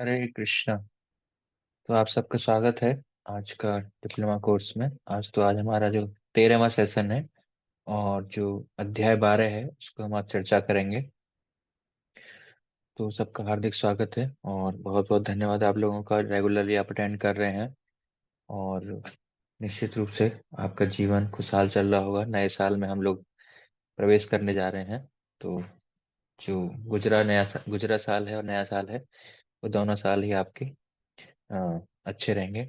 हरे कृष्णा। तो आप सबका स्वागत है आज का डिप्लोमा कोर्स में। आज हमारा जो 13वां सेशन है और जो अध्याय 12 है उसको हम आज चर्चा करेंगे। तो सबका हार्दिक स्वागत है और बहुत बहुत धन्यवाद आप लोगों का, रेगुलरली आप अटेंड कर रहे हैं। और निश्चित रूप से आपका जीवन खुशहाल चल रहा होगा। नए साल में हम लोग प्रवेश करने जा रहे हैं। तो जो गुजरा साल है और नया साल है, वो दोनों साल ही आपके अच्छे रहेंगे।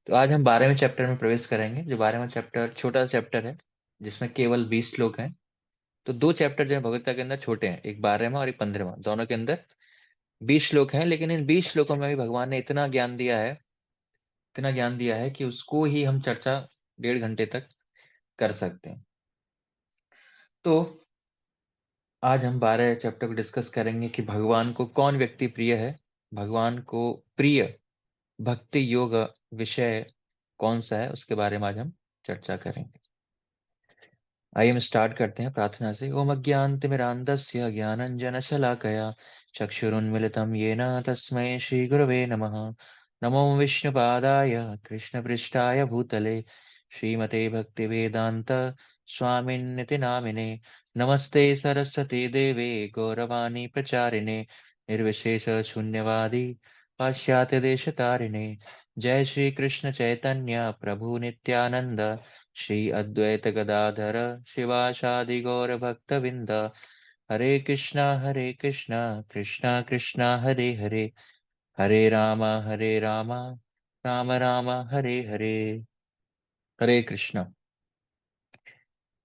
तो आज हम 12वें चैप्टर में प्रवेश करेंगे। जो 12वां चैप्टर छोटा चैप्टर है जिसमें केवल 20 श्लोक हैं। तो दो चैप्टर जो है भगवद गीता के अंदर छोटे हैं, एक 12वां और एक 15वां, दोनों के अंदर 20 श्लोक हैं। लेकिन इन 20 श्लोकों में भी भगवान ने इतना ज्ञान दिया है कि उसको ही हम चर्चा 1.5 घंटे तक कर सकते हैं। तो आज हम 12 चैप्टर को डिस्कस करेंगे कि भगवान को कौन व्यक्ति प्रिय है, भगवान को प्रिय भक्ति योग विषय कौन सा है, उसके बारे में आज हम चर्चा करेंगे। आइए हम स्टार्ट करते हैं प्रार्थना से। ओम अज्ञानतिमिरान्धस्य ज्ञानञ्जनशलाकया चक्षुरुन्मिलितं येन तस्मै श्रीगुरवे नमः। नमो विष्णुपादाय कृष्णपृष्ठाय भूतले श्रीमते भक्तिवेदान्त स्वामिन्निति नामिने। नमस्ते सरस्वती देवे गौरवाणी प्रचारिणे निर्विशेष शून्यवादी पाश्चात्य देशतारिणे। जय श्री कृष्ण चैतन्य प्रभु नित्यानंद श्री अद्वैत गदाधर शिवासादि गौर भक्त विंद। हरे कृष्णा कृष्णा कृष्णा हरे हरे, हरे राम राम राम हरे हरे। हरे कृष्णा।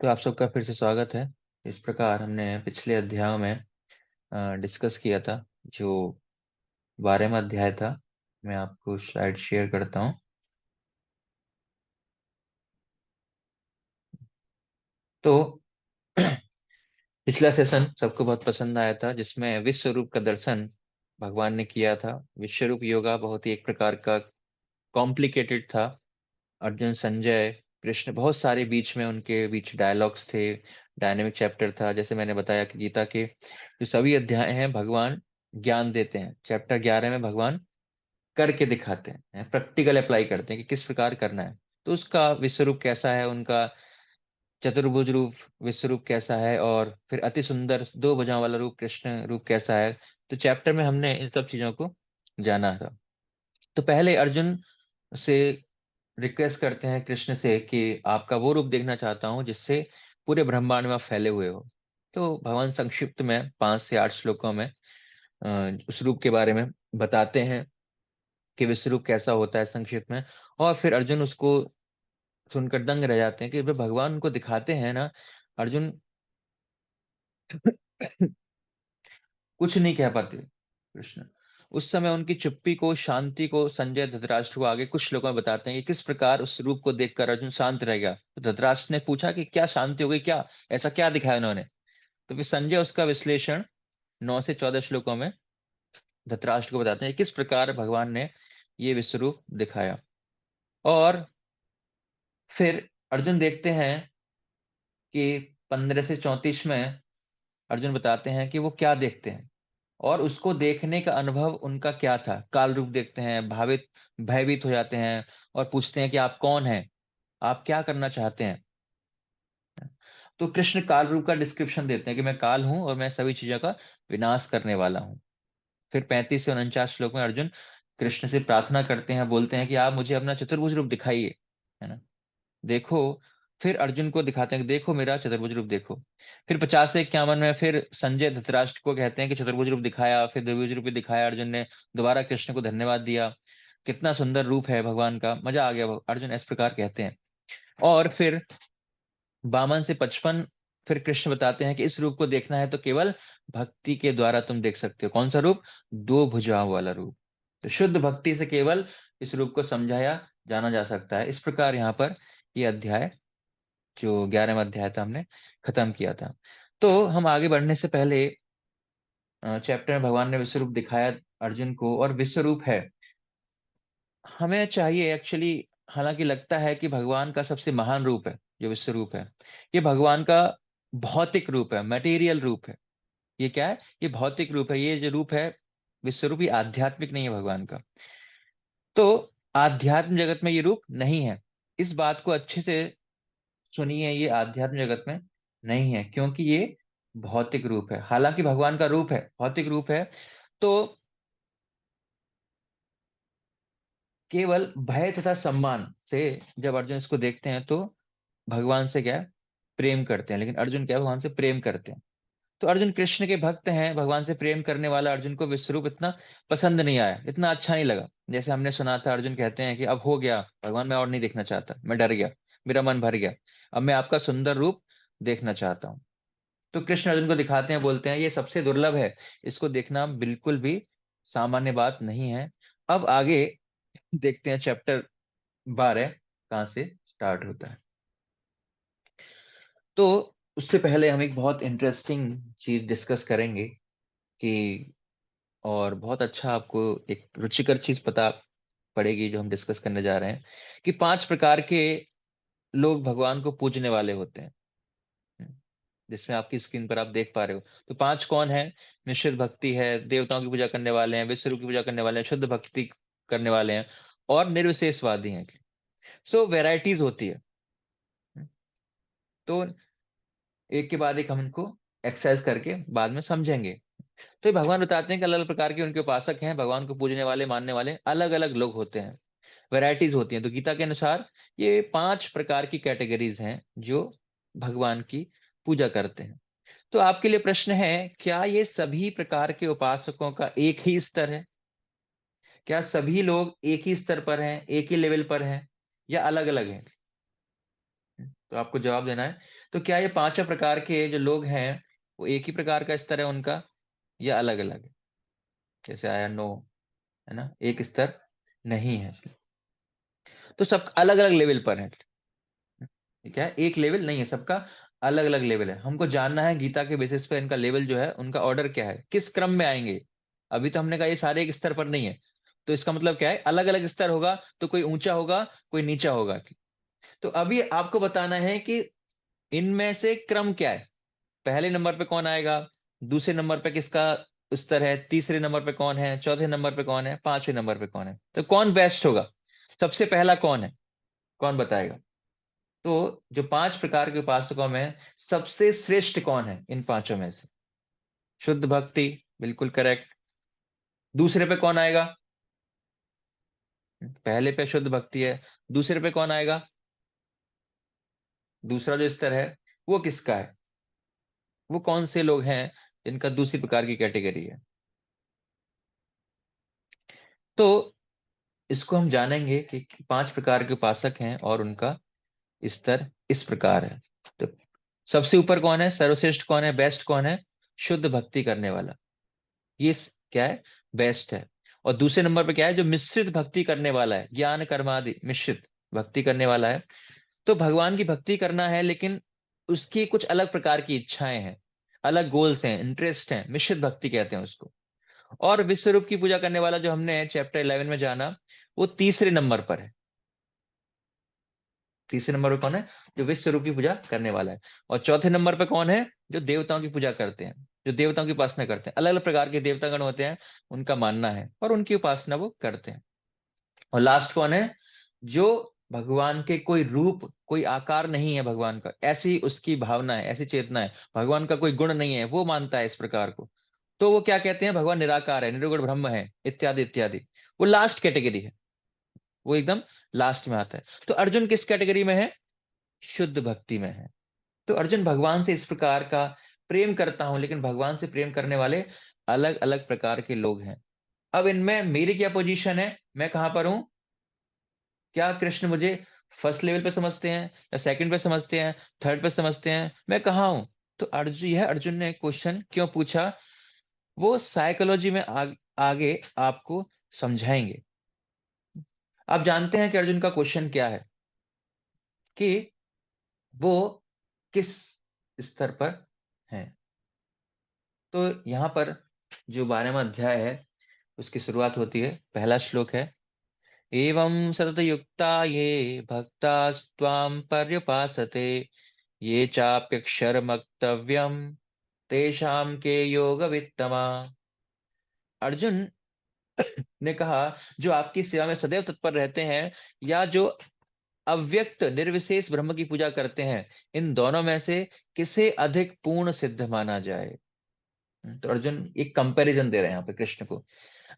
तो आप सबका फिर से स्वागत है। इस प्रकार हमने पिछले अध्याय में डिस्कस किया था। जो 12वां अध्याय था, मैं आपको स्लाइड शेयर करता हूँ। तो पिछला सेशन सबको बहुत पसंद आया था, जिसमें विश्व रूप का दर्शन भगवान ने किया था। विश्व रूप योगा बहुत ही एक प्रकार का कॉम्प्लिकेटेड था। अर्जुन, संजय, कृष्ण, बहुत सारे बीच में उनके बीच डायलॉग्स थे। डायनेमिक चैप्टर था। जैसे मैंने बताया कि गीता के जो सभी अध्याय हैं भगवान ज्ञान देते हैं। चैप्टर 11 में भगवान करके दिखाते हैं, प्रैक्टिकल अप्लाई करते हैं कि किस प्रकार करना है। तो उसका विश्व रूप कैसा है, उनका चतुर्भुज रूप विश्व रूप कैसा है, और फिर अति सुंदर दो भुजाओं वाला रूप कृष्ण रूप कैसा है। तो चैप्टर में हमने इन सब चीजों को जाना था। तो पहले अर्जुन से रिक्वेस्ट करते हैं कृष्ण से कि आपका वो रूप देखना चाहता हूं जिससे पूरे ब्रह्मांड में आप फैले हुए हो। तो भगवान संक्षिप्त में 5 से 8 श्लोकों में उस रूप के बारे में बताते हैं कि विश्व रूप कैसा होता है संक्षिप्त में। और फिर अर्जुन उसको सुनकर दंग रह जाते हैं कि भाई भगवान उनको दिखाते हैं ना। अर्जुन कुछ नहीं कह पाते कृष्ण। उस समय उनकी चुप्पी को, शांति को संजय धृतराष्ट्र को आगे कुछ श्लोकों में बताते हैं कि किस प्रकार उस रूप को देखकर अर्जुन शांत रह गया। तो धृतराष्ट्र ने पूछा कि क्या शांति हो गई, क्या ऐसा क्या दिखाया उन्होंने। तो फिर संजय उसका विश्लेषण 9 से 14 श्लोकों में धृतराष्ट्र को बताते हैं कि किस प्रकार भगवान ने ये विश्व रूप दिखाया। और फिर अर्जुन देखते हैं कि 15 से 34 में अर्जुन बताते हैं कि वो क्या देखते हैं और उसको देखने का अनुभव उनका क्या था। काल रूप देखते हैं, भावित भयभीत हो जाते हैं और पूछते हैं कि आप कौन हैं, आप क्या करना चाहते हैं। तो कृष्ण काल रूप का डिस्क्रिप्शन देते हैं कि मैं काल हूं और मैं सभी चीजों का विनाश करने वाला हूं। फिर 35 से 49 श्लोक में अर्जुन कृष्ण से प्रार्थना करते हैं, बोलते हैं कि आप मुझे अपना चतुर्भुज रूप दिखाइए, है ना। देखो, फिर अर्जुन को दिखाते हैं कि देखो मेरा चतुर्भुज रूप देखो। फिर 50 से 51 में फिर संजय धृतराष्ट्र को कहते हैं कि चतुर्भुज रूप दिखाया, फिर द्विभुज रूप भी दिखाया अर्जुन ने। दोबारा कृष्ण को धन्यवाद दिया, कितना सुंदर रूप है भगवान का, मजा आ गया अर्जुन इस प्रकार कहते हैं। और फिर 52 से 55 फिर कृष्ण बताते हैं कि इस रूप को देखना है तो केवल भक्ति के द्वारा तुम देख सकते हो। कौन सा रूप? दो भुजाओं वाला रूप। तो शुद्ध भक्ति से केवल इस रूप को समझाया जाना जा सकता है। इस प्रकार यहाँ पर ये अध्याय, जो 11वां अध्याय था, हमने खत्म किया था। तो हम आगे बढ़ने से पहले चैप्टर में भगवान ने विश्व रूप दिखाया अर्जुन को, और विश्व रूप है हमें चाहिए एक्चुअली। हालांकि लगता है कि भगवान का सबसे महान रूप है जो विश्व रूप है, ये भगवान का भौतिक रूप है, मटेरियल रूप है। ये क्या है? ये भौतिक रूप है। ये जो रूप है विश्व रूप ये आध्यात्मिक नहीं है भगवान का। तो आध्यात्म जगत में ये रूप नहीं है। इस बात को अच्छे से सुनिए, ये आध्यात्म जगत में नहीं है, क्योंकि ये भौतिक रूप है। हालांकि भगवान का रूप है, भौतिक रूप है। तो केवल भय तथा सम्मान से जब अर्जुन इसको देखते हैं तो भगवान से क्या है, प्रेम करते हैं। लेकिन अर्जुन क्या है, भगवान से प्रेम करते हैं। तो अर्जुन कृष्ण के भक्त हैं, भगवान से प्रेम करने वाला अर्जुन को विश्वरूप इतना पसंद नहीं आया, इतना अच्छा नहीं लगा। जैसे हमने सुना था, अर्जुन कहते हैं कि अब हो गया भगवान, मैं और नहीं देखना चाहता, मैं डर गया, मेरा मन भर गया, अब मैं आपका सुंदर रूप देखना चाहता हूँ। तो कृष्ण अर्जुन को दिखाते हैं, बोलते हैं ये सबसे दुर्लभ है, इसको देखना बिल्कुल भी सामान्य बात नहीं है। अब आगे देखते हैं चैप्टर 12 कहाँ से स्टार्ट होता है। तो उससे पहले हम एक बहुत इंटरेस्टिंग चीज डिस्कस करेंगे कि, और बहुत अच्छा आपको एक रुचिकर चीज पता पड़ेगी जो हम डिस्कस करने जा रहे हैं, कि 5 प्रकार के लोग भगवान को पूजने वाले होते हैं। जिसमें आपकी स्क्रीन पर आप देख पा रहे हो। तो 5 कौन है? निश्चित भक्ति है, देवताओं की पूजा करने वाले हैं, विश्व की पूजा करने वाले हैं, शुद्ध भक्ति करने वाले हैं, और निर्विशेषवादी हैं। सो वेराइटीज होती है। तो एक के बाद एक हम इनको एक्सरसाइज करके बाद में समझेंगे। तो ये भगवान बताते हैं कि अलग अलग प्रकार के उनके उपासक हैं, भगवान को पूजने वाले मानने वाले अलग अलग लोग होते हैं, वैरायटीज होती हैं। तो गीता के अनुसार ये 5 प्रकार की कैटेगरीज हैं जो भगवान की पूजा करते हैं। तो आपके लिए प्रश्न है, क्या ये सभी प्रकार के उपासकों का एक ही स्तर है? क्या सभी लोग एक ही स्तर पर हैं, एक ही लेवल पर हैं, या अलग अलग हैं? तो आपको जवाब देना है। तो क्या ये 5 प्रकार के जो लोग हैं वो एक ही प्रकार का स्तर है उनका, या अलग अलग है? जैसे आया नो, है ना, एक स्तर नहीं है। तो सब अलग अलग लेवल पर है। ठीक है, एक लेवल नहीं है, सबका अलग अलग लेवल है। हमको जानना है गीता के बेसिस पे इनका लेवल जो है, उनका ऑर्डर क्या है, किस क्रम में आएंगे। अभी तो हमने कहा ये सारे एक स्तर पर नहीं है, तो इसका मतलब क्या है, अलग अलग स्तर होगा, तो कोई ऊंचा होगा, कोई नीचा होगा। तो अभी आपको बताना है कि इनमें से क्रम क्या है। पहले नंबर पे कौन आएगा, दूसरे नंबर पे किसका स्तर है, तीसरे नंबर पे कौन है, चौथे नंबर पे कौन है, पांचवें नंबर पे कौन है, तो कौन बेस्ट होगा, सबसे पहला कौन है, कौन बताएगा? तो जो 5 प्रकार के उपासकों में सबसे श्रेष्ठ कौन है इन पांचों में से? शुद्ध भक्ति, बिल्कुल करेक्ट। दूसरे पे कौन आएगा? पहले पे शुद्ध भक्ति है, दूसरे पे कौन आएगा? दूसरा जो स्तर है वो किसका है? वो कौन से लोग हैं जिनका दूसरी प्रकार की कैटेगरी है? तो इसको हम जानेंगे कि 5 प्रकार के उपासक हैं और उनका स्तर इस प्रकार है। तो सबसे ऊपर कौन है, सर्वश्रेष्ठ कौन है, बेस्ट कौन है? शुद्ध भक्ति करने वाला, ये क्या है, बेस्ट है। और दूसरे नंबर पे क्या है, जो मिश्रित भक्ति करने वाला है, ज्ञान कर्मादि मिश्रित भक्ति करने वाला है। तो भगवान की भक्ति करना है, लेकिन उसकी कुछ अलग प्रकार की इच्छाएं हैं, अलग गोल्स हैं, इंटरेस्ट हैं, मिश्रित भक्ति कहते हैं उसको। और विश्व रूप की पूजा करने वाला जो हमने चैप्टर 11 में जाना, वो तीसरे नंबर पर है। तीसरे नंबर पे कौन है, जो विश्व रूप की पूजा करने वाला है। और चौथे नंबर पे कौन है, जो देवताओं की पूजा करते हैं, जो देवताओं की उपासना करते हैं। अलग अलग प्रकार के देवतागण होते हैं, उनका मानना है और उनकी उपासना वो करते हैं। और लास्ट कौन है, जो भगवान के कोई रूप, कोई आकार नहीं है भगवान का, ऐसी उसकी भावना है, ऐसी चेतना है, भगवान का कोई गुण नहीं है, वो मानता है इस प्रकार को। तो वो क्या कहते हैं, भगवान निराकार है, निर्गुण ब्रह्म है, इत्यादि इत्यादि। वो लास्ट कैटेगरी है, वो एकदम लास्ट में आता है। तो अर्जुन किस कैटेगरी में है, शुद्ध भक्ति में है। तो अर्जुन भगवान से इस प्रकार का प्रेम करता हूं, लेकिन भगवान से प्रेम करने वाले अलग अलग प्रकार के लोग हैं। अब इनमें मेरी क्या पोजीशन है, मैं कहां पर हूं? क्या कृष्ण मुझे फर्स्ट लेवल पे समझते हैं, या सेकंड पे समझते हैं, थर्ड पे समझते हैं, मैं कहाँ हूं? तो अर्जुन, यह अर्जुन ने क्वेश्चन क्यों पूछा, वो साइकोलॉजी में आगे आपको समझाएंगे। आप जानते हैं कि अर्जुन का क्वेश्चन क्या है, कि वो किस स्तर पर है। तो यहाँ पर जो 12वां अध्याय है उसकी शुरुआत होती है, पहला श्लोक है, एवं सतत युक्ता ये भक्ता स्वाम पर्युपासते, ये चाप्यक्षरमक्तव्यम तेषां के योग वित्तमा। अर्जुन, ने कहा, जो आपकी सेवा में सदैव तत्पर रहते हैं, या जो अव्यक्त निर्विशेष ब्रह्म की पूजा करते हैं, इन दोनों में से किसे अधिक पूर्ण सिद्ध माना जाए? तो अर्जुन एक कंपैरिजन दे रहे हैं यहाँ पे कृष्ण को।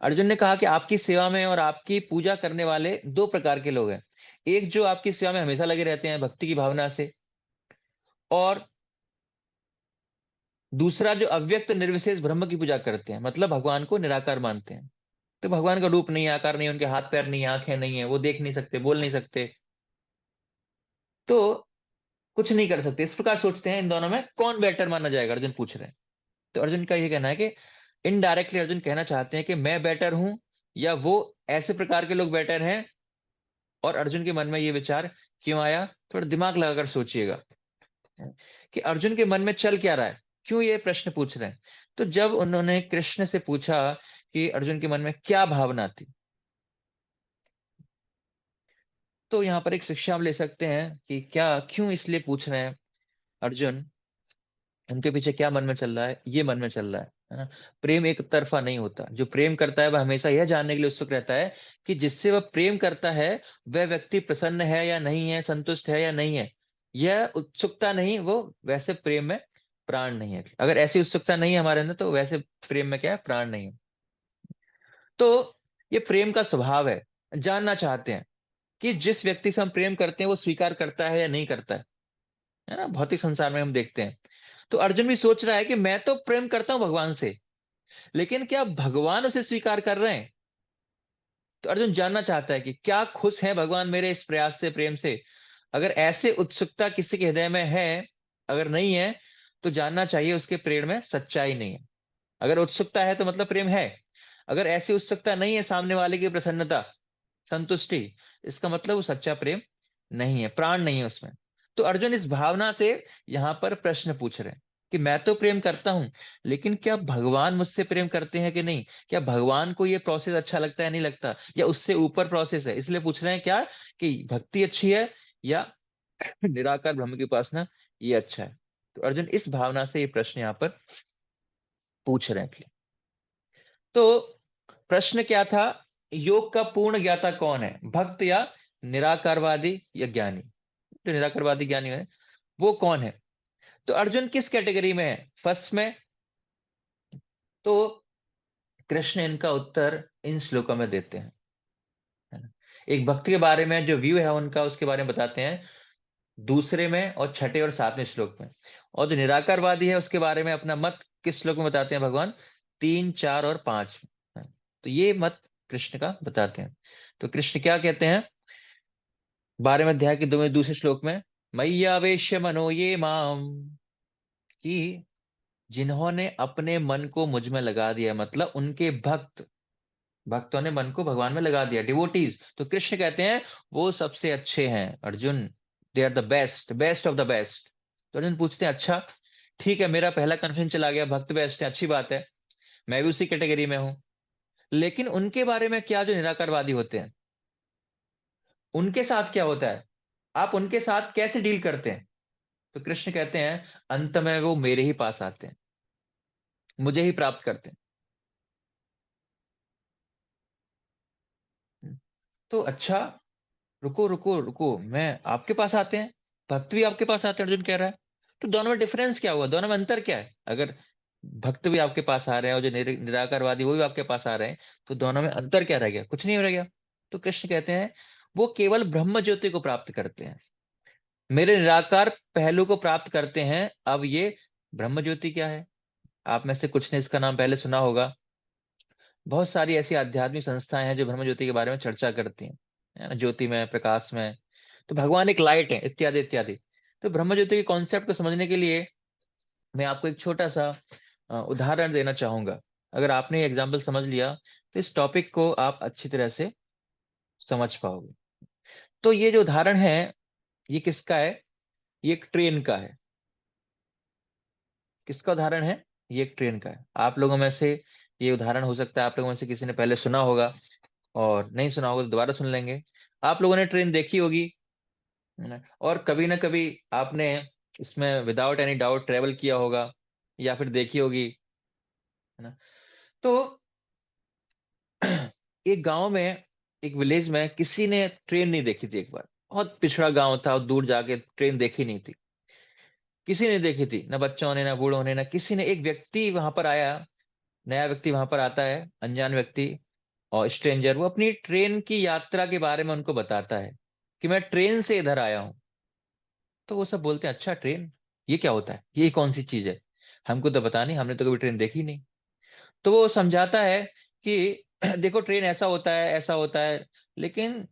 अर्जुन ने कहा कि आपकी सेवा में और आपकी पूजा करने वाले दो प्रकार के लोग हैं। एक जो आपकी सेवा में हमेशा लगे रहते हैं भक्ति की भावना से, और दूसरा जो अव्यक्त निर्विशेष ब्रह्म की पूजा करते हैं, मतलब भगवान को निराकार मानते हैं। तो भगवान का रूप नहीं है, आकार नहीं है, उनके हाथ पैर नहीं है, आंखें नहीं है, वो देख नहीं सकते, बोल नहीं सकते, तो कुछ नहीं कर सकते। इस प्रकार सोचते हैं, इन दोनों में कौन बेटर माना जाएगा, अर्जुन पूछ रहे हैं। तो अर्जुन का ये कहना है कि इनडायरेक्टली अर्जुन कहना चाहते हैं कि मैं बेटर हूं, या वो ऐसे प्रकार के लोग बेटर हैं। और अर्जुन के मन में ये विचार क्यों आया, थोड़ा दिमाग लगाकर सोचिएगा कि अर्जुन के मन में चल क्या रहा है, क्यों ये प्रश्न पूछ रहे हैं। तो जब उन्होंने कृष्ण से पूछा कि अर्जुन के मन में क्या भावना थी, तो यहाँ पर एक शिक्षा हम ले सकते हैं कि क्या क्यों इसलिए पूछ रहे हैं अर्जुन, उनके पीछे क्या मन में चल रहा है, ये मन में चल रहा है ना। प्रेम एक तरफा नहीं होता। जो प्रेम करता है वह हमेशा यह जानने के लिए उत्सुक रहता है कि जिससे वह प्रेम करता है वह व्यक्ति प्रसन्न है या नहीं है, संतुष्ट है या नहीं है। यह उत्सुकता नहीं, वो वैसे प्रेम में प्राण नहीं है। अगर ऐसी उत्सुकता नहीं है हमारे अंदर, तो वैसे प्रेम में क्या है, प्राण नहीं है। तो ये प्रेम का स्वभाव है। जानना चाहते हैं कि जिस व्यक्ति से हम प्रेम करते हैं वो स्वीकार करता है या नहीं करता है ना। भौतिक संसार में हम देखते हैं। तो अर्जुन भी सोच रहा है कि मैं तो प्रेम करता हूं भगवान से, लेकिन क्या भगवान उसे स्वीकार कर रहे हैं? तो अर्जुन जानना चाहता है कि क्या खुश है भगवान मेरे इस प्रयास से, प्रेम से। अगर ऐसे उत्सुकता किसी के हृदय में है, अगर नहीं है, तो जानना चाहिए उसके प्रेम में सच्चाई नहीं है। अगर उत्सुकता है तो मतलब प्रेम है। अगर ऐसी उत्सुकता नहीं है, सामने वाले की प्रसन्नता, संतुष्टि, इसका मतलब वो सच्चा प्रेम नहीं है, प्राण नहीं है उसमें। तो अर्जुन इस भावना से यहां पर प्रश्न पूछ रहे हैं कि मैं तो प्रेम करता हूं, लेकिन क्या भगवान मुझसे प्रेम करते हैं कि नहीं? क्या भगवान को ये प्रोसेस अच्छा लगता है, नहीं लगता, या उससे ऊपर प्रोसेस है? इसलिए पूछ रहे हैं क्या, कि भक्ति अच्छी है या निराकार ब्रह्म की उपासना ये अच्छा है। तो अर्जुन इस भावना से ये प्रश्न यहाँ पर पूछ रहे हैं। तो प्रश्न क्या था, योग का पूर्ण ज्ञाता कौन है, भक्त या निराकारवादी या ज्ञानी? जो निराकारवादी ज्ञानी है वो कौन है? तो अर्जुन किस कैटेगरी में है, फर्स्ट में? तो कृष्ण इनका उत्तर इन श्लोकों में देते हैं, है ना। एक भक्त के बारे में जो व्यू है उनका, उसके बारे में बताते हैं दूसरे में और छठे और सातवें श्लोक में। और जो निराकारवादी है उसके बारे में अपना मत किस श्लोक में बताते हैं भगवान, तीन, चार और पांच में। तो ये मत कृष्ण का बताते हैं। तो कृष्ण क्या कहते हैं 12वें अध्याय के दूसरे श्लोक में, मय्यावेश्य मनो ये माम, कि जिन्होंने अपने मन को मुझ में लगा दिया, मतलब उनके भक्त, भक्तों ने मन को भगवान में लगा दिया, डिवोटीज। तो कृष्ण कहते हैं वो सबसे अच्छे हैं Arjun, they are the best, best of the best. तो अर्जुन पूछते हैं अच्छा, ठीक है, मेरा पहला कन्फ्यूजन चला गया, भक्त बेस्ट है, अच्छी बात है, मैं भी उसी कैटेगरी में हूं। लेकिन उनके बारे में क्या, जो निराकारवादी होते हैं, उनके साथ क्या होता है? आप उनके साथ कैसे डील करते हैं? तो कृष्ण कहते हैं अंत में वो मेरे ही पास आते हैं, मुझे ही प्राप्त करते हैं। तो अच्छा, रुको रुको रुको, मैं आपके पास आते हैं, भक्त भी आपके पास आते हैं, अर्जुन कह रहा है। तो दोनों में डिफरेंस क्या हुआ, दोनों में अंतर क्या है? अगर भक्त भी आपके पास आ रहे हैं और जो निराकारवादी वो भी आपके पास आ रहे हैं, तो दोनों में अंतर क्या रह गया? कुछ नहीं रह गया। तो कृष्ण कहते हैं वो केवल ब्रह्म ज्योति को प्राप्त करते हैं, मेरे निराकार पहलू को प्राप्त करते हैं। अब ये ब्रह्म ज्योति क्या है? आप में से कुछ ने इसका नाम पहले सुना होगा। बहुत सारी ऐसी आध्यात्मिक संस्थाएं हैं जो ब्रह्म ज्योति के बारे में चर्चा करती हैं, है ना, ज्योति में, प्रकाश में। तो भगवान एक लाइट है, इत्यादि इत्यादि। तो ब्रह्म ज्योति के कॉन्सेप्ट को समझने के लिए मैं आपको एक छोटा सा उदाहरण देना चाहूंगा। अगर आपने एग्जाम्पल समझ लिया, तो इस टॉपिक को आप अच्छी तरह से समझ पाओगे। तो ये जो उदाहरण है, ये किसका है? ये एक ट्रेन का है। किसका उदाहरण है? ये एक ट्रेन का है। आप लोगों में से ये उदाहरण हो सकता है आप लोगों में से किसी ने पहले सुना होगा, और नहीं सुना होगा तो दोबारा सुन लेंगे। आप लोगों ने ट्रेन देखी होगी, है ना? और कभी ना कभी आपने इसमें विदाउट एनी डाउट ट्रेवल किया होगा, या फिर देखी होगी, है ना। तो एक गांव में, एक विलेज में किसी ने ट्रेन नहीं देखी थी। एक बार बहुत पिछड़ा गांव था और दूर जाके ट्रेन देखी नहीं थी, किसी ने देखी थी, ना बच्चों ने, ना बूढ़ों ने, ना किसी ने। एक व्यक्ति वहां पर आया, नया व्यक्ति वहां पर आता है, अनजान व्यक्ति और स्ट्रेंजर। वो अपनी ट्रेन की यात्रा के बारे में उनको बताता है कि मैं ट्रेन से इधर आया हूँ। तो वो सब बोलते हैं अच्छा ट्रेन, ये क्या होता है, ये कौन सी चीज है, हमको तो पता नहीं, हमने तो कभी ट्रेन देखी नहीं। तो वो समझाता है कि देखो ट्रेन ऐसा होता है, ऐसा होता है, लेकिन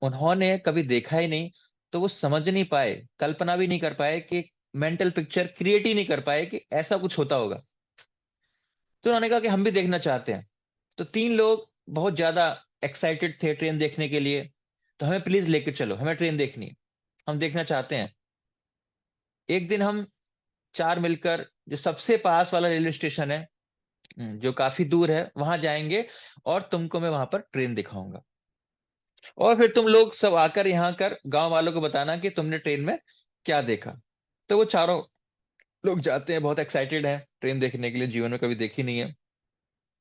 उन्होंने कभी देखा ही नहीं, तो वो समझ नहीं पाए, कल्पना भी नहीं कर पाए, कि मेंटल पिक्चर क्रिएट ही नहीं कर पाए कि ऐसा कुछ होता होगा। तो उन्होंने कहा कि हम भी देखना चाहते हैं। तो तीन लोग बहुत ज्यादा एक्साइटेड थे ट्रेन देखने के लिए। तो हमें प्लीज लेके चलो, हमें ट्रेन देखनी है, हम देखना चाहते हैं। एक दिन हम चार मिलकर जो सबसे पास वाला रेलवे स्टेशन है, जो काफी दूर है, वहां जाएंगे और तुमको मैं वहां पर ट्रेन दिखाऊंगा। और फिर तुम लोग सब आकर यहाँ कर गांव वालों को बताना कि तुमने ट्रेन में क्या देखा। तो वो चारों लोग जाते हैं, बहुत एक्साइटेड हैं ट्रेन देखने के लिए, जीवन में कभी देखी नहीं है।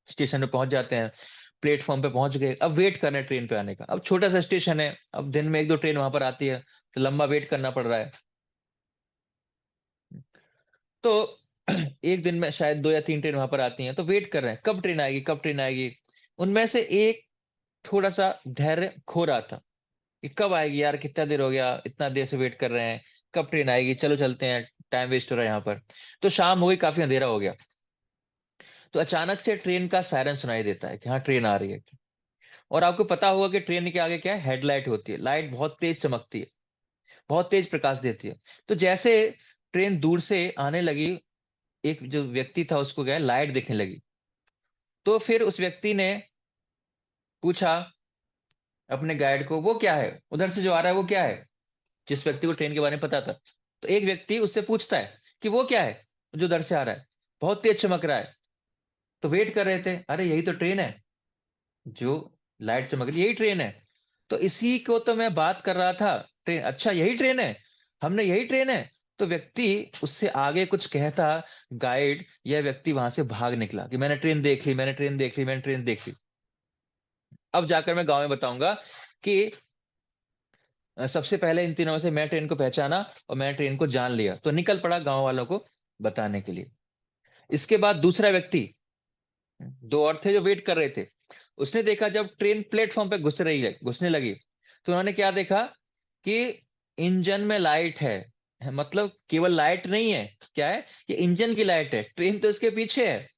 स्टेशन पे पहुंच जाते हैं, प्लेटफॉर्म पे पहुंच गए, अब वेट करना है ट्रेन पे आने का। अब छोटा सा स्टेशन है, अब दिन में एक दो ट्रेन वहां पर आती है, तो लंबा वेट करना पड़ रहा है। तो एक दिन में शायद दो या तीन ट्रेन वहां पर आती हैं, तो वेट कर रहे हैं कब ट्रेन आएगी, कब ट्रेन आएगी। उनमें से एक थोड़ा सा धैर्य खो रहा था कि कब आएगी यार, कितना देर हो गया, इतना देर से वेट कर रहे हैं, कब ट्रेन आएगी, चलो चलते हैं, टाइम वेस्ट हो रहा है यहाँ पर। तो शाम हो गई, काफी अंधेरा हो गया। तो अचानक से ट्रेन का सायरन सुनाई देता है कि हाँ ट्रेन आ रही है। और आपको पता होगा कि ट्रेन के आगे क्या है, हेडलाइट होती है, लाइट बहुत तेज चमकती है, बहुत तेज प्रकाश देती है। तो जैसे ट्रेन दूर से आने लगी, एक जो व्यक्ति था उसको क्या है, लाइट दिखने लगी। तो फिर उस व्यक्ति ने पूछा अपने गाइड को, वो क्या है उधर से जो आ रहा है, वो क्या है। जिस व्यक्ति को ट्रेन के बारे में पता था, तो एक व्यक्ति उससे पूछता है कि वो क्या है जो उधर से आ रहा है, बहुत तेज चमक रहा है। तो वेट कर रहे थे, अरे यही तो ट्रेन है, जो लाइट चमक रही, यही ट्रेन है। तो इसी को तो मैं बात कर रहा था, ट्रेन, अच्छा यही ट्रेन है, हमने यही ट्रेन है। तो व्यक्ति उससे आगे कुछ कहता, गाइड यह व्यक्ति वहां से भाग निकला कि मैंने ट्रेन देख ली, मैंने ट्रेन देख ली, मैंने ट्रेन देख ली। अब जाकर मैं गांव में बताऊंगा कि सबसे पहले इन तीनों में से मैं ट्रेन को पहचाना और मैंने ट्रेन को जान लिया, तो निकल पड़ा गांव वालों को बताने के लिए। इसके बाद दूसरा व्यक्ति, दो और थे जो वेट कर रहे थे, उसने देखा जब ट्रेन प्लेटफॉर्म पे घुस रही है, घुसने लगी, तो उन्होंने क्या देखा कि इंजन में लाइट है, मतलब केवल लाइट नहीं है, क्या है, ये इंजन की लाइट है, ट्रेन तो इसके पीछे है।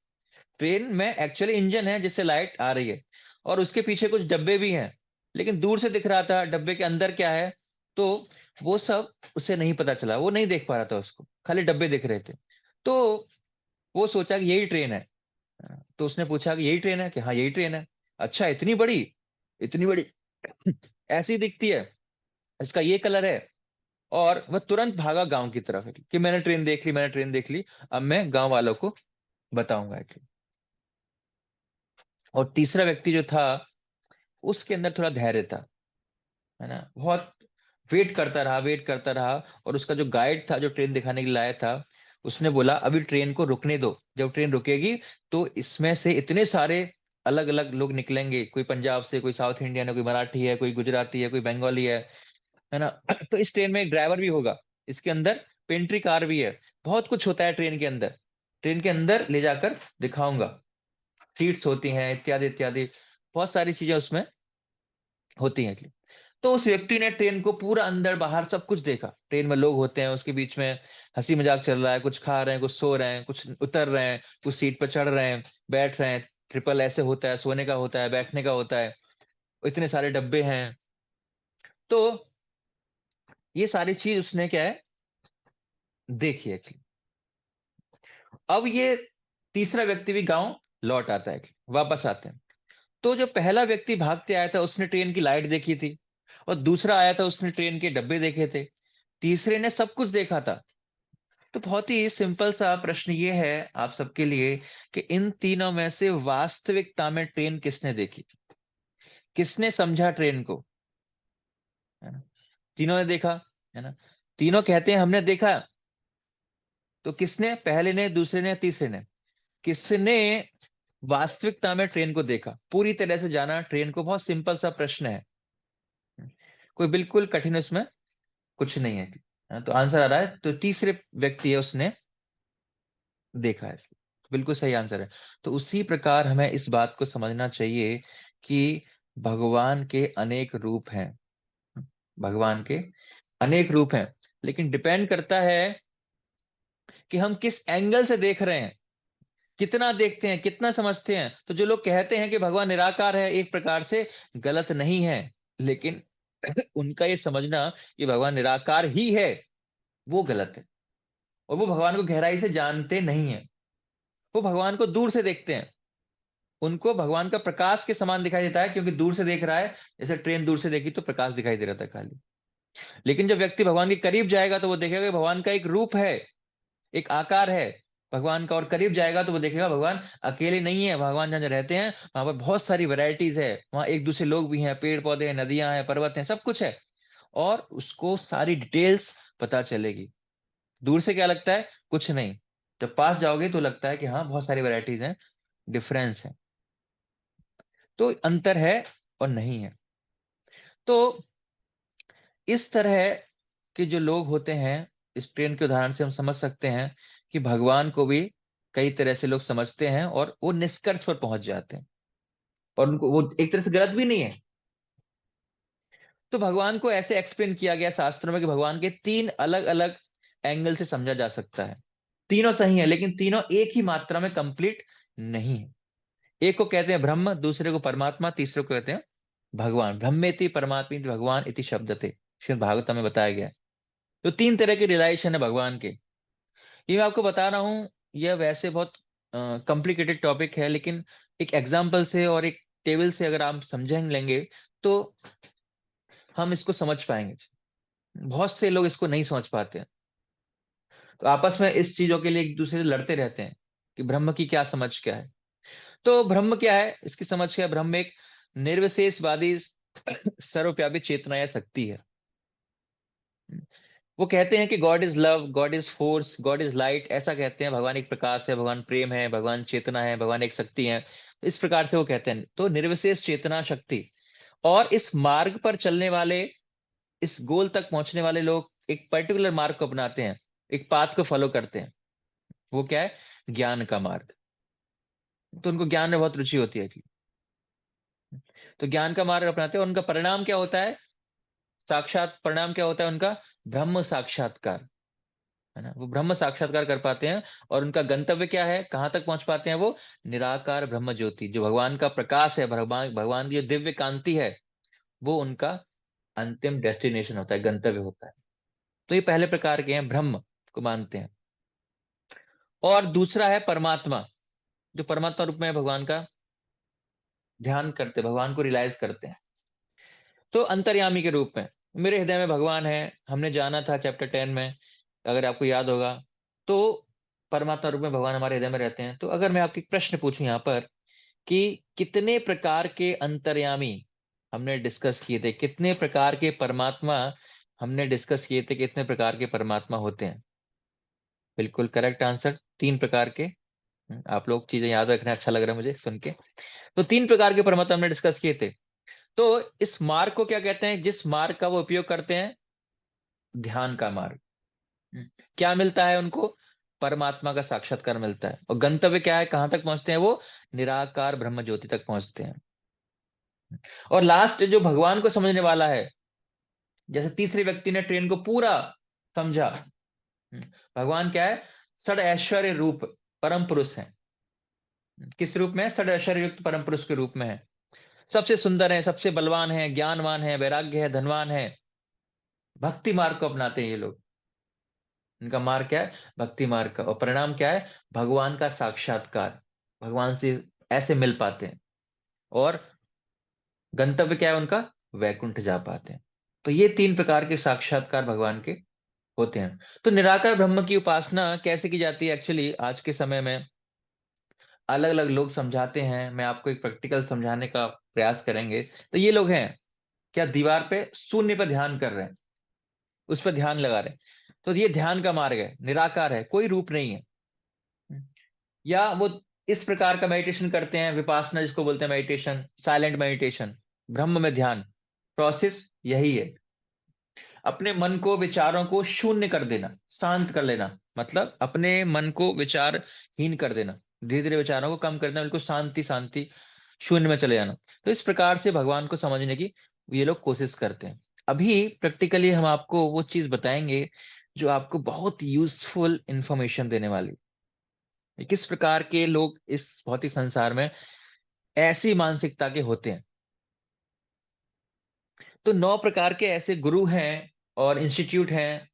ट्रेन में एक्चुअली इंजन है जिससे लाइट आ रही है, और उसके पीछे कुछ डब्बे भी हैं, लेकिन दूर से दिख रहा था डब्बे के अंदर क्या है। तो वो सब उसे नहीं पता चला, वो नहीं देख पा रहा था, उसको खाली डब्बे दिख रहे थे। तो वो सोचा कि यही ट्रेन है। तो उसने पूछा कि यही ट्रेन है, कि हाँ यही ट्रेन है। अच्छा इतनी बड़ी, इतनी बड़ी, ऐसी दिखती है, इसका ये कलर है। और वह तुरंत भागा गांव की तरफ कि मैंने ट्रेन देख ली, मैंने ट्रेन देख ली, अब मैं गांव वालों को बताऊंगा। और तीसरा व्यक्ति जो था, उसके अंदर थोड़ा धैर्य था, है ना, बहुत वेट करता रहा, वेट करता रहा। और उसका जो गाइड था, जो ट्रेन दिखाने के लिए लाया था, उसने बोला अभी ट्रेन को रुकने दो, जब ट्रेन रुकेगी तो इसमें से इतने सारे अलग अलग लोग निकलेंगे, कोई पंजाब से, कोई साउथ इंडियन है, कोई मराठी है, कोई गुजराती है, कोई बंगाली है ना। तो इस ट्रेन में एक ड्राइवर भी होगा, इसके अंदर पेंट्री कार भी है, बहुत कुछ होता है ट्रेन के अंदर। ट्रेन के अंदर ले जाकर दिखाऊंगा, सीट्स होती हैं, इत्यादि इत्यादि, बहुत सारी चीजें उसमें होती हैं। तो उस व्यक्ति ने ट्रेन को पूरा अंदर बाहर सब कुछ देखा, ट्रेन में लोग होते हैं, उसके बीच में हंसी मजाक चल रहा है, कुछ खा रहे हैं, कुछ सो रहे हैं, कुछ उतर रहे हैं, कुछ सीट पर चढ़ रहे हैं, बैठ रहे हैं। ट्रिपल ऐसे होता है, सोने का होता है, बैठने का होता है, इतने सारे डब्बे हैं। तो ये सारी चीज उसने क्या है, देखी है। अब ये तीसरा व्यक्ति भी गांव लौट आता है, वापस आते हैं। तो जो पहला व्यक्ति भागते आया था उसने ट्रेन की लाइट देखी थी, और दूसरा आया था उसने ट्रेन के डब्बे देखे थे, तीसरे ने सब कुछ देखा था। तो बहुत ही सिंपल सा प्रश्न ये है आप सबके लिए कि इन तीनों में से वास्तविकता में ट्रेन किसने देखी, किसने समझा ट्रेन को, है ना। तीनों ने देखा, है ना, तीनों कहते हैं हमने देखा। तो किसने, पहले ने, दूसरे ने, तीसरे ने, किसने वास्तविकता में ट्रेन को देखा, पूरी तरह से जाना ट्रेन को, बहुत सिंपल सा प्रश्न है, कोई बिल्कुल कठिन उसमें कुछ नहीं है। तो आंसर आ रहा है, तो तीसरे व्यक्ति है उसने देखा है, बिल्कुल सही आंसर है। तो उसी प्रकार हमें इस बात को समझना चाहिए कि भगवान के अनेक रूप हैं, भगवान के अनेक रूप हैं, लेकिन डिपेंड करता है कि हम किस एंगल से देख रहे हैं, कितना देखते हैं, कितना समझते हैं। तो जो लोग कहते हैं कि भगवान निराकार है, एक प्रकार से गलत नहीं है, लेकिन उनका ये समझना कि भगवान निराकार ही है, वो गलत है। और वो भगवान को गहराई से जानते नहीं है, वो भगवान को दूर से देखते हैं। उनको भगवान का प्रकाश के समान दिखाई देता है, क्योंकि दूर से देख रहा है, जैसे ट्रेन दूर से देखी तो प्रकाश दिखाई दे रहा था खाली। लेकिन जब व्यक्ति भगवान के करीब जाएगा तो वो देखेगा कि भगवान का एक रूप है, एक आकार है भगवान का। और करीब जाएगा तो वो देखेगा भगवान अकेले नहीं है, भगवान जहाँ जहाँ रहते हैं वहां पर बहुत सारी वैरायटीज है, वहां एक दूसरे लोग भी हैं, पेड़ पौधे हैं, नदियां हैं, पर्वत हैं, सब कुछ है। और उसको सारी डिटेल्स पता चलेगी। दूर से क्या लगता है, कुछ नहीं, जब पास जाओगे तो लगता है कि हाँ बहुत सारी वैरायटीज हैं, डिफरेंस है। तो अंतर है और नहीं है। तो इस तरह के जो लोग होते हैं, इस ट्रेन के उदाहरण से हम समझ सकते हैं कि भगवान को भी कई तरह से लोग समझते हैं और वो निष्कर्ष पर पहुंच जाते हैं, और उनको वो एक तरह से गलत भी नहीं है। तो भगवान को ऐसे एक्सप्लेन किया गया शास्त्रों में कि भगवान के तीन अलग अलग एंगल से समझा जा सकता है। तीनों सही है, लेकिन तीनों एक ही मात्रा में कंप्लीट नहीं है। एक को कहते हैं ब्रह्म, दूसरे को परमात्मा, तीसरे को कहते हैं भगवान। ब्रह्मेति परमात्मेति भगवान इति शब्दते, श्रीमद् भागवत में बताया गया है। तो तीन तरह के रिलाइजेशन है भगवान के, ये मैं आपको बता रहा हूं। यह वैसे बहुत कॉम्प्लिकेटेड टॉपिक है, लेकिन एक एग्जाम्पल से और एक टेबल से अगर आप समझें लेंगे तो हम इसको समझ पाएंगे। बहुत से लोग इसको नहीं समझ पाते हैं, तो आपस में इस चीजों के लिए एक दूसरे से लड़ते रहते हैं कि ब्रह्म की क्या समझ क्या है। तो ब्रह्म क्या है, इसकी समझ क्या है? ब्रह्म एक निर्विशेषवादी सर्वव्यापी चेतना या शक्ति है। वो कहते हैं कि God is love, God is force, God is light, ऐसा कहते हैं। भगवान एक प्रकाश है, भगवान प्रेम है, भगवान चेतना है, भगवान एक शक्ति है, इस प्रकार से वो कहते हैं। तो निर्विशेष चेतना शक्ति, और इस मार्ग पर चलने वाले, इस गोल तक पहुंचने वाले लोग एक पर्टिकुलर मार्ग को अपनाते हैं, एक पाथ को फॉलो करते हैं। वो क्या है? ज्ञान का मार्ग। तो उनको ज्ञान में बहुत रुचि होती है कि, तो ज्ञान का मार्ग अपनाते हैं। और उनका परिणाम क्या होता है? साक्षात परिणाम क्या होता है उनका? ब्रह्म साक्षात्कार, है ना। वो ब्रह्म साक्षात्कार कर पाते हैं। और उनका गंतव्य क्या है, कहां तक पहुंच पाते हैं वो? निराकार ब्रह्म ज्योति, जो भगवान का प्रकाश है, भगवान भगवान की जो दिव्य कांति है, वो उनका अंतिम डेस्टिनेशन होता है, गंतव्य होता है। तो ये पहले प्रकार के हैं, ब्रह्म को मानते हैं। और दूसरा है परमात्मा, जो परमात्मा रूप में है, भगवान का ध्यान करते, भगवान को रियलाइज करते हैं। तो अंतर्यामी के रूप में मेरे हृदय में भगवान है, हमने जाना था चैप्टर 10 में, अगर आपको याद होगा। तो परमात्मा रूप में भगवान हमारे हृदय में रहते हैं। तो अगर मैं आपकी प्रश्न पूछूं यहाँ पर कि कितने प्रकार के अंतर्यामी हमने डिस्कस किए थे, कितने प्रकार के परमात्मा हमने डिस्कस किए थे, कितने प्रकार के परमात्मा होते हैं? बिल्कुल करेक्ट आंसर, तीन प्रकार के। आप लोग चीजें याद रखना, अच्छा लग रहा है मुझे सुन के। तो तीन प्रकार के परमात्मा हमने डिस्कस किए थे। तो इस मार्ग को क्या कहते हैं, जिस मार्ग का वो उपयोग करते हैं? ध्यान का मार्ग। हम्म। क्या मिलता है उनको? परमात्मा का साक्षात्कार मिलता है। और गंतव्य क्या है, कहां तक पहुंचते हैं वो? निराकार ब्रह्म ज्योति तक पहुंचते हैं। और लास्ट जो भगवान को समझने वाला है, जैसे तीसरे व्यक्ति ने ट्रेन को पूरा समझा। हम्म। भगवान क्या है? षड ऐश्वर्य रूप परम पुरुष है। किस रूप में? षड ऐश्वर्य युक्त परम पुरुष के रूप में है। सबसे सुंदर है, सबसे बलवान है, ज्ञानवान है, वैराग्य है, धनवान है। भक्ति मार्ग को अपनाते हैं ये लोग। इनका मार्ग क्या है? भक्ति मार्ग का। और परिणाम क्या है? भगवान का साक्षात्कार, भगवान से ऐसे मिल पाते हैं। और गंतव्य क्या है उनका? वैकुंठ जा पाते हैं। तो ये तीन प्रकार के साक्षात्कार भगवान के होते हैं। तो निराकार ब्रह्म की उपासना कैसे की जाती है? एक्चुअली आज के समय में अलग अलग लोग समझाते हैं, मैं आपको एक प्रैक्टिकल समझाने का प्रयास करेंगे। तो ये लोग हैं क्या, दीवार पे शून्य पर ध्यान कर रहे हैं, उस पर ध्यान लगा रहे हैं। तो ये ध्यान का मार्ग है, निराकार है, कोई रूप नहीं है। या वो इस प्रकार का मेडिटेशन करते हैं, विपासना जिसको बोलते हैं मेडिटेशन, साइलेंट मेडिटेशन, ब्रह्म में ध्यान। प्रोसेस यही है, अपने मन को, विचारों को शून्य कर देना, शांत कर लेना, मतलब अपने मन को विचारहीन कर देना, धीरे धीरे विचारों को कम कर देना, बिल्कुल शांति शांति, शून्य में चले जाना। तो इस प्रकार से भगवान को समझने की ये लोग कोशिश करते हैं। अभी प्रैक्टिकली हम आपको वो चीज बताएंगे जो आपको बहुत यूजफुल इंफॉर्मेशन देने वाली है। किस प्रकार के लोग इस भौतिक संसार में ऐसी मानसिकता के होते हैं। तो 9 प्रकार के ऐसे गुरु हैं और इंस्टीट्यूट हैं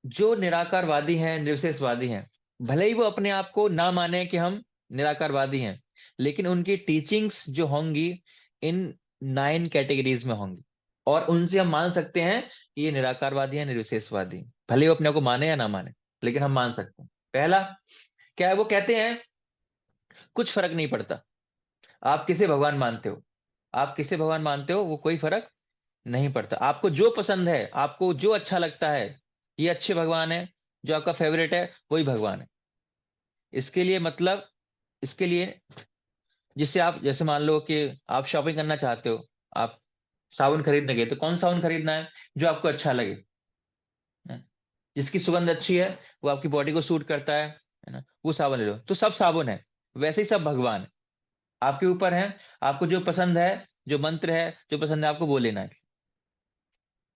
जो निराकारवादी हैं, निर्विशेषवादी हैं। भले ही वो अपने आप को ना माने कि हम निराकारवादी हैं, लेकिन उनकी टीचिंग्स जो होंगी इन 9 कैटेगरीज में होंगी, और उनसे हम मान सकते हैं कि ये निराकारवादी है, निर्विशेषवादी हैं। भले ही वो अपने आप को माने या ना माने, लेकिन हम मान सकते हैं। पहला क्या है, वो कहते हैं कुछ फर्क नहीं पड़ता आप किसे भगवान मानते हो, आप किसे भगवान मानते हो वो कोई फर्क नहीं पड़ता। आपको जो पसंद है, आपको जो अच्छा लगता है, ये अच्छे भगवान है, जो आपका फेवरेट है वही भगवान है। इसके लिए मतलब, इसके लिए जिससे आप, जैसे मान लो कि आप शॉपिंग करना चाहते हो, आप साबुन खरीदने गए, तो कौन साबुन खरीदना है, जो आपको अच्छा लगे, है? जिसकी सुगंध अच्छी है, वो आपकी बॉडी को सूट करता है ना, वो साबुन ले लो। तो सब साबुन है, वैसे ही सब भगवान है, आपके ऊपर है, आपको जो पसंद है, जो मंत्र है जो पसंद है आपको वो लेना है।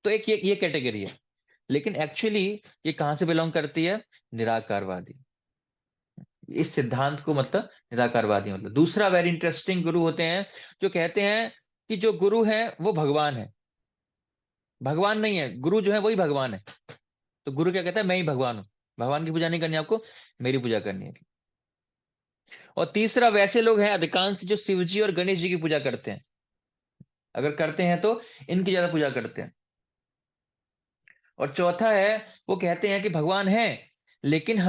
तो एक ये कैटेगरी है। लेकिन एक्चुअली ये कहां से बिलोंग करती है, निराकारवादी, इस सिद्धांत को मतलब निराकारवादी मतलब। दूसरा वेरी इंटरेस्टिंग गुरु होते हैं जो कहते हैं कि जो गुरु है वो भगवान है। भगवान नहीं है, गुरु जो है वही भगवान है। तो गुरु क्या कहता है, मैं ही भगवान हूं, भगवान की पूजा नहीं करनी आपको, मेरी पूजा करनी है। और तीसरा वैसे लोग हैं अधिकांश जो शिव जी और गणेश जी की पूजा करते हैं, अगर करते हैं तो इनकी ज्यादा पूजा करते हैं। और चौथा है, वो कहते हैं कि भगवान है, लेकिन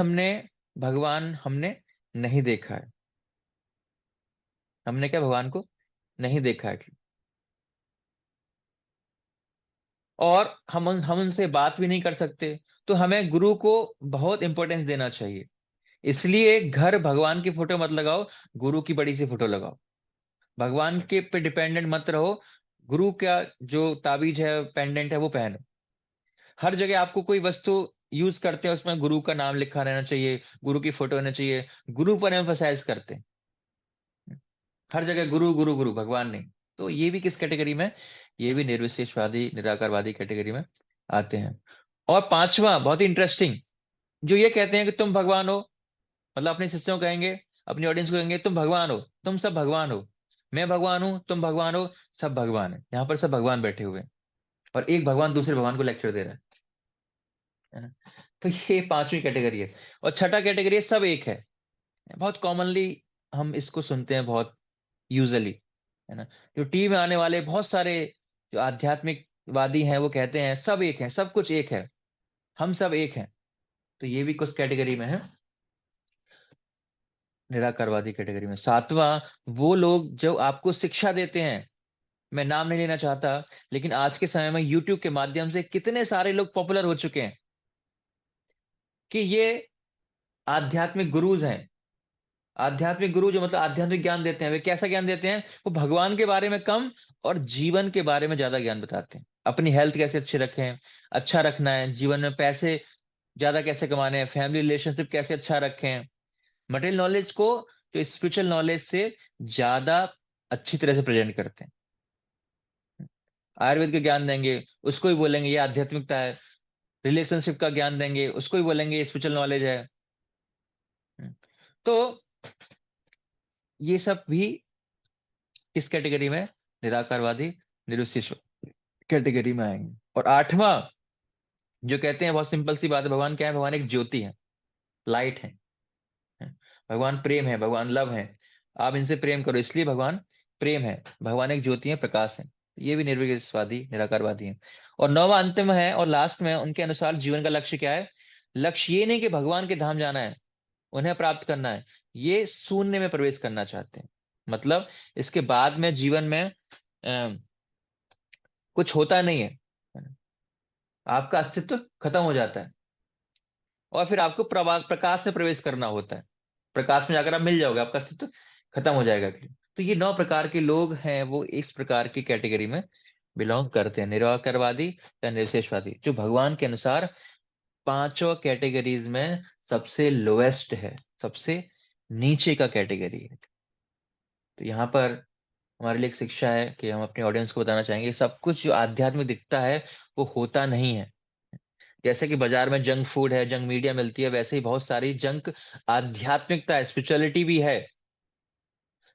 भगवान हमने नहीं देखा है। हमने क्या, भगवान को नहीं देखा है, और हम उनसे बात भी नहीं कर सकते। तो हमें गुरु को बहुत इंपॉर्टेंस देना चाहिए। इसलिए घर भगवान की फोटो मत लगाओ, गुरु की बड़ी सी फोटो लगाओ। भगवान के पे डिपेंडेंट मत रहो, गुरु का जो ताबीज है, पेंडेंट है, वो पहनो। हर जगह आपको कोई वस्तु यूज करते हैं उसमें गुरु का नाम लिखा रहना चाहिए, गुरु की फोटो रहना चाहिए, गुरु पर एम्फसाइज करते हैं। हर जगह गुरु गुरु गुरु, भगवान नहीं। तो ये भी किस कैटेगरी में, ये भी निर्विशेषवादी निराकारवादी कैटेगरी में आते हैं। और पांचवा बहुत ही इंटरेस्टिंग, जो ये कहते हैं कि तुम भगवान हो, मतलब अपने शिष्यों को कहेंगे, अपनी ऑडियंस को कहेंगे तुम भगवान हो, तुम सब भगवान हो, मैं भगवान हूं, तुम भगवान हो, सब भगवान है, यहाँ पर सब भगवान बैठे हुए हैं, और एक भगवान दूसरे भगवान को लेक्चर दे रहा है ना। तो ये पांचवी कैटेगरी है। और छठा कैटेगरी है सब एक है। बहुत कॉमनली हम इसको सुनते हैं, बहुत यूजली, है ना। जो टीवी में आने वाले बहुत सारे जो आध्यात्मिकवादी हैं वो कहते हैं सब एक है, सब कुछ एक है, हम सब एक हैं। तो ये भी कुछ कैटेगरी में है, निराकारवादी कैटेगरी में। सातवां, वो लोग जो आपको शिक्षा देते हैं, मैं नाम नहीं लेना चाहता, लेकिन आज के समय में यूट्यूब के माध्यम से कितने सारे लोग पॉपुलर हो चुके हैं कि ये आध्यात्मिक गुरुज हैं। आध्यात्मिक गुरु जो मतलब आध्यात्मिक ज्ञान देते हैं, वे कैसा ज्ञान देते हैं, वो भगवान के बारे में कम और जीवन के बारे में ज्यादा ज्ञान बताते हैं। अपनी हेल्थ कैसे अच्छी रखें, अच्छा रखना है, जीवन में पैसे ज्यादा कैसे कमाने हैं, फैमिली रिलेशनशिप कैसे अच्छा रखें, मटेरियल नॉलेज को जो स्पिरिचुअल नॉलेज से ज्यादा अच्छी तरह से प्रेजेंट करते हैं। आयुर्वेद का ज्ञान देंगे, उसको ही बोलेंगे ये आध्यात्मिकता है। रिलेशनशिप का ज्ञान देंगे, उसको ही बोलेंगे ये स्पिरिचुअल नॉलेज है। तो ये सब भी किस कैटेगरी में, निराकारवादी निरुशिष्ट कैटेगरी में आएंगे। और आठवां, जो कहते हैं बहुत सिंपल सी बात है, भगवान क्या है, भगवान एक ज्योति है, लाइट है। भगवान प्रेम है, भगवान लव है, आप इनसे प्रेम करो, इसलिए भगवान प्रेम है। भगवान एक ज्योति है, प्रकाश है। ये भी निर्विशेषवादी निराकारवादी है। और नौवां अंतिम है और लास्ट में, उनके अनुसार जीवन का लक्ष्य क्या है, लक्ष्य ये नहीं कि भगवान के धाम जाना है, उन्हें प्राप्त करना है, ये शून्य में प्रवेश करना चाहते हैं। मतलब इसके बाद में जीवन में कुछ होता नहीं है, आपका अस्तित्व खत्म हो जाता है, और फिर आपको प्रकाश में प्रवेश करना होता है। प्रकाश में जाकर आप मिल जाओगे, आपका अस्तित्व खत्म हो जाएगा। तो ये 9 प्रकार के लोग हैं, वो इस प्रकार की कैटेगरी में बिलोंग करते हैं, निराकारवादी या निर्विशेषवादी, जो भगवान के अनुसार पांचों कैटेगरीज में सबसे लोएस्ट है, सबसे नीचे का कैटेगरी है। तो यहाँ पर हमारे लिए एक शिक्षा है कि हम अपने ऑडियंस को बताना चाहेंगे, सब कुछ जो आध्यात्मिक दिखता है वो होता नहीं है। जैसे कि बाजार में जंक फूड है, जंक मीडिया मिलती है, वैसे ही बहुत सारी जंक आध्यात्मिकता है, स्पिरिचुअलिटी भी है।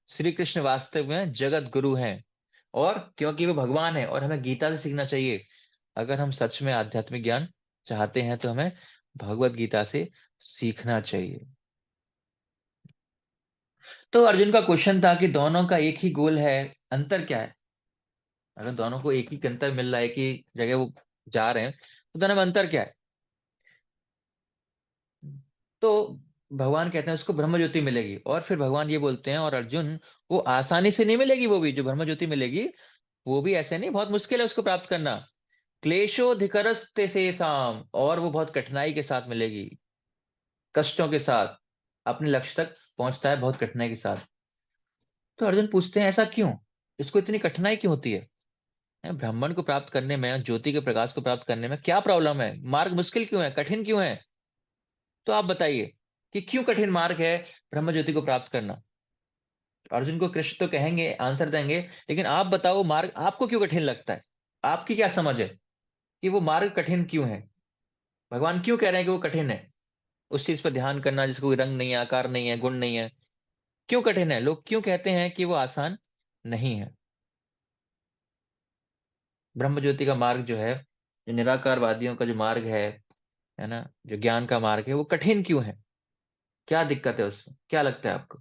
श्री कृष्ण वास्तव में जगत गुरु हैं, और क्योंकि वो भगवान है, और हमें गीता से सीखना चाहिए। अगर हम सच में आध्यात्मिक ज्ञान चाहते हैं तो हमें भगवत गीता से सीखना चाहिए। तो अर्जुन का क्वेश्चन था कि दोनों का एक ही गोल है, अंतर क्या है? अगर दोनों को एक ही गंतव्य मिल रहा है, एक ही जगह वो जा रहे हैं, तो दोनों में अंतर क्या है? तो भगवान कहते हैं उसको ब्रह्म ज्योति मिलेगी, और फिर भगवान ये बोलते हैं, और अर्जुन, वो आसानी से नहीं मिलेगी, वो भी जो ब्रह्म ज्योति मिलेगी वो भी ऐसे नहीं, बहुत मुश्किल है उसको प्राप्त करना। क्लेशोधिकरस्ते से साम, और वो बहुत कठिनाई के साथ मिलेगी, कष्टों के साथ। अपने लक्ष्य तक पहुंचता है बहुत कठिनाई के साथ। तो अर्जुन पूछते हैं ऐसा क्यों, इसको इतनी कठिनाई क्यों होती है? ब्राह्मण को प्राप्त करने में, ज्योति के प्रकाश को प्राप्त करने में क्या प्रॉब्लम है? मार्ग मुश्किल क्यों है, कठिन क्यों है? तो आप बताइए कि क्यों कठिन मार्ग है ब्रह्म ज्योति को प्राप्त करना। अर्जुन को कृष्ण तो कहेंगे, आंसर देंगे, लेकिन आप बताओ मार्ग आपको क्यों कठिन लगता है? आपकी क्या समझ है कि वो मार्ग कठिन क्यों है? भगवान क्यों कह रहे हैं कि वो कठिन है? उस चीज पर ध्यान करना जिसका कोई रंग नहीं है, आकार नहीं है, गुण नहीं है, क्यों कठिन है? लोग क्यों कहते हैं कि वो आसान नहीं है? ब्रह्म ज्योति का मार्ग जो है, जो निराकारवादियों का जो मार्ग है ना, जो ज्ञान का मार्ग है, वो कठिन क्यों है? क्या दिक्कत है उसमें, क्या लगता है आपको?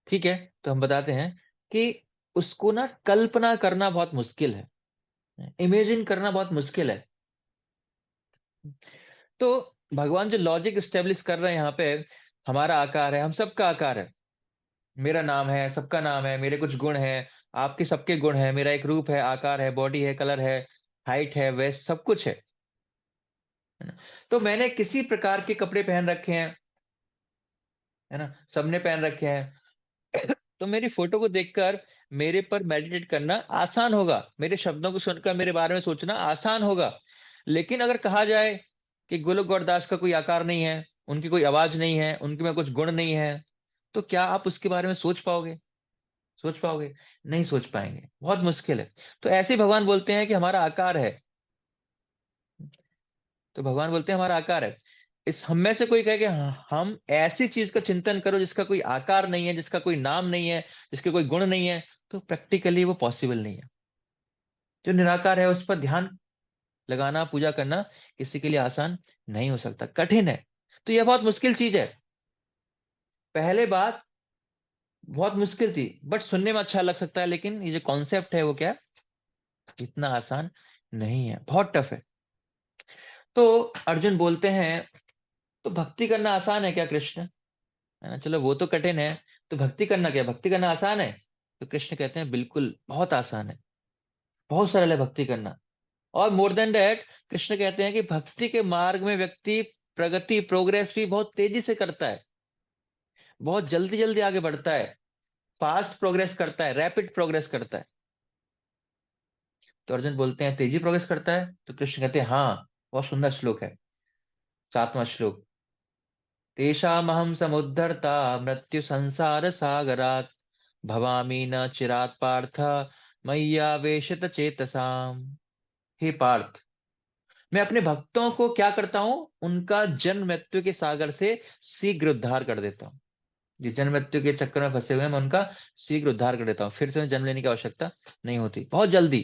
ठीक है, तो हम बताते हैं कि उसको ना कल्पना करना बहुत मुश्किल है, इमेजिन करना बहुत मुश्किल है। तो भगवान जो लॉजिक स्टेब्लिश कर रहे हैं यहाँ पे, हमारा आकार है, हम सबका आकार है, मेरा नाम है, सबका नाम है, मेरे कुछ गुण हैं, आपके सबके गुण हैं, मेरा एक रूप है, आकार है, बॉडी है, कलर है, हाइट है, वेस्ट, सब कुछ है ना? तो मैंने किसी प्रकार के कपड़े पहन रखे हैं, है ना, सबने पहन रखे हैं। तो मेरी फोटो को देखकर मेरे पर मेडिटेट करना आसान होगा, मेरे शब्दों को सुनकर मेरे बारे में सोचना आसान होगा। लेकिन अगर कहा जाए कि गोलोक गौरदास का कोई आकार नहीं है, उनकी कोई आवाज नहीं है, उनके में कुछ गुण नहीं है, तो क्या आप उसके बारे में सोच पाओगे? सोच पाओगे? नहीं सोच पाएंगे, बहुत मुश्किल है। तो ऐसे ही भगवान बोलते हैं कि हमारा आकार है। तो भगवान बोलते हैं हमारा आकार है। इस हम में से कोई कहे कि हम ऐसी चीज का चिंतन करो जिसका कोई आकार नहीं है, जिसका कोई नाम नहीं है, जिसके कोई गुण नहीं है, तो प्रैक्टिकली वो पॉसिबल नहीं है। जो निराकार है उस पर ध्यान लगाना, पूजा करना किसी के लिए आसान नहीं हो सकता, कठिन है। तो यह बहुत मुश्किल चीज है। पहले बात बहुत मुश्किल थी, बट सुनने में अच्छा लग सकता है, लेकिन ये जो कॉन्सेप्ट है वो क्या है? इतना आसान नहीं है, बहुत टफ है। तो अर्जुन बोलते हैं तो भक्ति करना आसान है क्या कृष्ण? है ना, चलो वो तो कठिन है, तो भक्ति करना क्या, भक्ति करना आसान है? तो कृष्ण कहते हैं बिल्कुल बहुत आसान है, बहुत सरल है भक्ति करना। और मोर देन दैट, कृष्ण कहते हैं कि भक्ति के मार्ग में व्यक्ति प्रगति, प्रोग्रेस भी बहुत तेजी से करता है, बहुत जल्दी जल्दी आगे बढ़ता है, फास्ट प्रोग्रेस करता है, रैपिड प्रोग्रेस करता है। तो अर्जुन बोलते हैं तेजी प्रोग्रेस करता है? तो कृष्ण कहते हैं हाँ। बहुत सुंदर श्लोक है, 7वां श्लोक। तेषामहं समुद्धर्ता मृत्यु संसार सागरात्, भवामि न चिरात् पार्थ मय्यावेशित चेतसाम। हे पार्थ, मैं अपने भक्तों को क्या करता हूं, उनका जन्म मृत्यु के सागर से शीघ्र उद्धार कर देता हूं। ये जन्म मृत्यु के चक्कर में फंसे हुए हैं, मैं उनका शीघ्र उद्धार कर देता हूँ, फिर से उन्हें जन्म लेने की आवश्यकता नहीं होती, बहुत जल्दी।